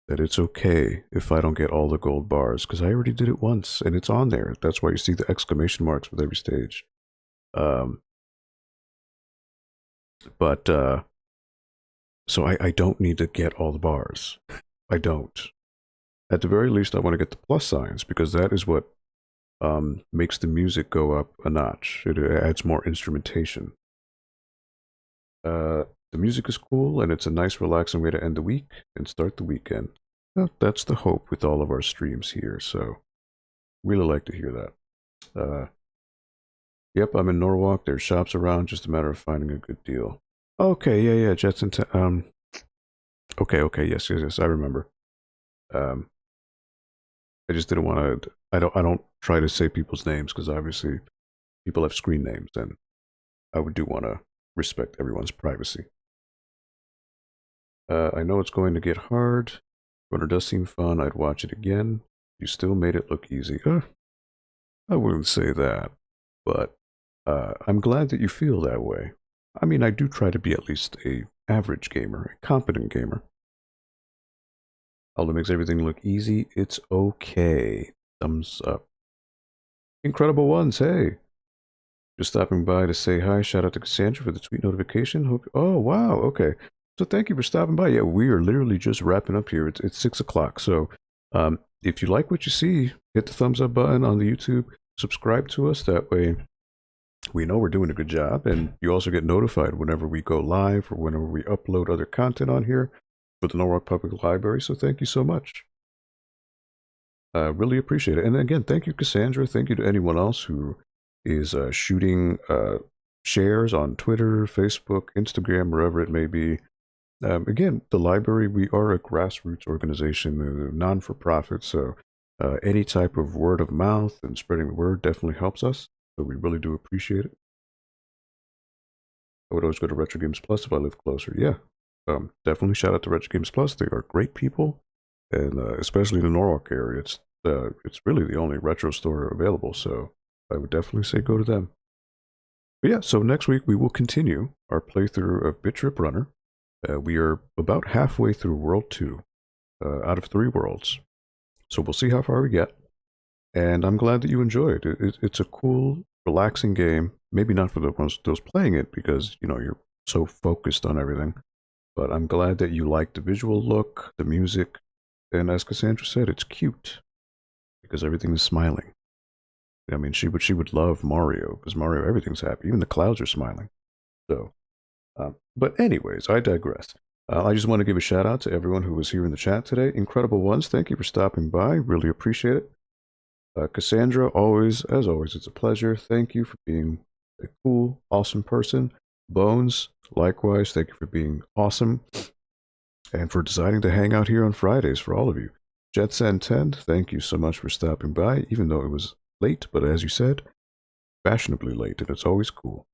that it's okay if I don't get all the gold bars, because I already did it once, and it's on there. That's why you see the exclamation marks with every stage. So I don't need to get all the bars. I don't. At the very least, I want to get the plus signs, because that is what makes the music go up a notch. It adds more instrumentation. The music is cool, and it's a nice, relaxing way to end the week and start the weekend. Well, that's the hope with all of our streams here, so really like to hear that. Yep, I'm in Norwalk. There's shops around, just a matter of finding a good deal. Okay, yeah, Jetson. Okay, yes, I remember. I just didn't want to. I don't try to say people's names because obviously people have screen names, and I would do want to respect everyone's privacy. I know it's going to get hard. Runner does seem fun. I'd watch it again. You still made it look easy. I wouldn't say that, but I'm glad that you feel that way. I mean, I do try to be at least a average gamer, a competent gamer. Although it makes everything look easy, it's okay. Thumbs up. Incredible ones, hey. Just stopping by to say hi. Shout out to Cassandra for the tweet notification. Hope. Oh, wow. Okay. So thank you for stopping by. Yeah, we are literally just wrapping up here. It's 6 o'clock. So if you like what you see, hit the thumbs up button on the YouTube. Subscribe to us. That way we know we're doing a good job. And you also get notified whenever we go live or whenever we upload other content on here for the Norwalk Public Library. So thank you so much. Really appreciate it. And again, thank you, Cassandra. Thank you to anyone else who is shooting shares on Twitter, Facebook, Instagram, wherever it may be. Again, the library, we are a grassroots organization, non-for-profit, so any type of word of mouth and spreading the word definitely helps us, so we really do appreciate it. I would always go to Retro Games Plus if I lived closer. Yeah, definitely shout out to Retro Games Plus. They are great people, and especially in the Norwalk area, it's really the only retro store available, so I would definitely say go to them. But yeah, so next week we will continue our playthrough of BIT.TRIP Runner. We are about halfway through World 2 out of 3 worlds. So we'll see how far we get. And I'm glad that you enjoyed it. It's a cool, relaxing game. Maybe not for those playing it because, you know, you're so focused on everything. But I'm glad that you like the visual look, the music. And as Cassandra said, it's cute because everything is smiling. I mean, she would love Mario because Mario, everything's happy. Even the clouds are smiling. So, but anyways, I digress. I just want to give a shout out to everyone who was here in the chat today. Incredible ones, thank you for stopping by. Really appreciate it. Cassandra, as always, it's a pleasure. Thank you for being a cool, awesome person. Bones, likewise, thank you for being awesome and for deciding to hang out here on Fridays for all of you. Jetsen10, thank you so much for stopping by, even though it was late, but as you said, fashionably late, and it's always cool.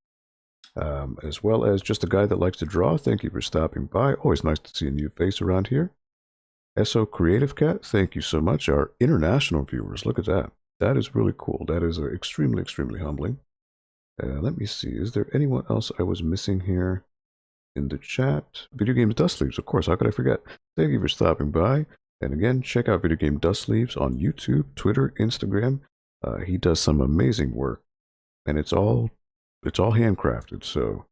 As well as just a guy that likes to draw, thank you for stopping by. Always nice to see a new face around here. SO Creative Cat, thank you so much. Our international viewers, look at that. That is really cool. That is extremely, extremely humbling. Let me see, is there anyone else I was missing here in the chat? Video Games Dust Leaves, of course, how could I forget? Thank you for stopping by. And again, check out Video Game Dust Leaves on YouTube, Twitter, Instagram. He does some amazing work, and it's all handcrafted, so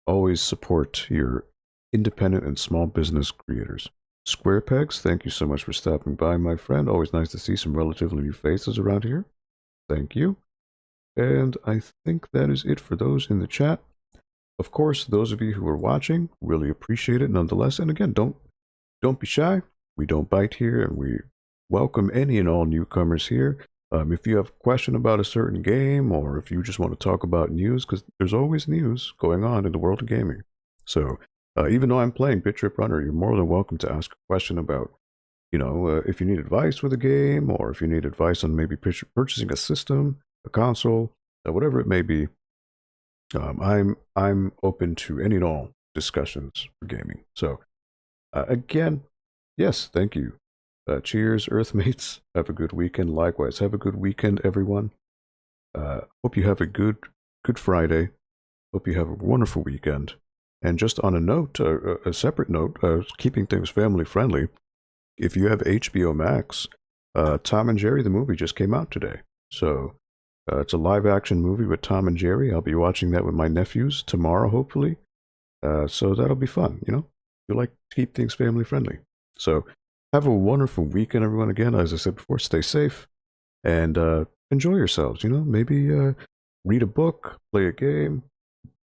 always support your independent and small business creators. Square Pegs, thank you so much for stopping by, my friend. Always nice to see some relatively new faces around here. Thank you. And I think that is it for those in the chat. Of course, those of you who are watching, really appreciate it nonetheless. And again, don't be shy. We don't bite here, and we welcome any and all newcomers here. If you have a question about a certain game, or if you just want to talk about news, because there's always news going on in the world of gaming. So even though I'm playing BIT.TRIP Runner, you're more than welcome to ask a question about, you know, if you need advice with a game, or if you need advice on maybe purchasing a system, a console, whatever it may be. I'm open to any and all discussions for gaming. So again, yes, thank you. Cheers, Earthmates. Have a good weekend. Likewise, have a good weekend, everyone. Hope you have a good Friday. Hope you have a wonderful weekend. And just on a note, a separate note, keeping things family friendly, if you have HBO Max, Tom and Jerry, the movie, just came out today. So it's a live action movie with Tom and Jerry. I'll be watching that with my nephews tomorrow, hopefully. So that'll be fun, you know? You like to keep things family friendly. So have a wonderful weekend, everyone. Again, as I said before, stay safe and enjoy yourselves. You know, maybe read a book, play a game,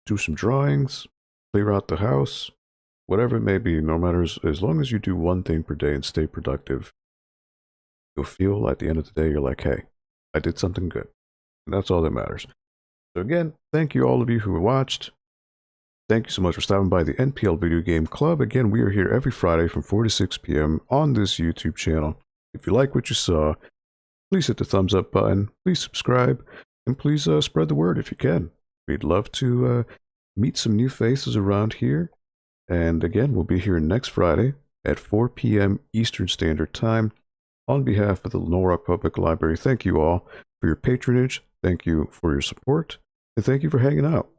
do some drawings, clear out the house, whatever it may be. No matter, as long as you do one thing per day and stay productive, you'll feel at the end of the day, you're like, hey, I did something good. And that's all that matters. So again, thank you all of you who watched. Thank you so much for stopping by the NPL Video Game Club. Again, we are here every Friday from 4 to 6 p.m. on this YouTube channel. If you like what you saw, please hit the thumbs up button, please subscribe, and please spread the word if you can. We'd love to meet some new faces around here. And again, we'll be here next Friday at 4 p.m. Eastern Standard Time. On behalf of the Norwalk Public Library, thank you all for your patronage, thank you for your support, and thank you for hanging out.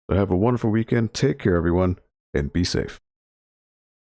So have a wonderful weekend, take care everyone, and be safe.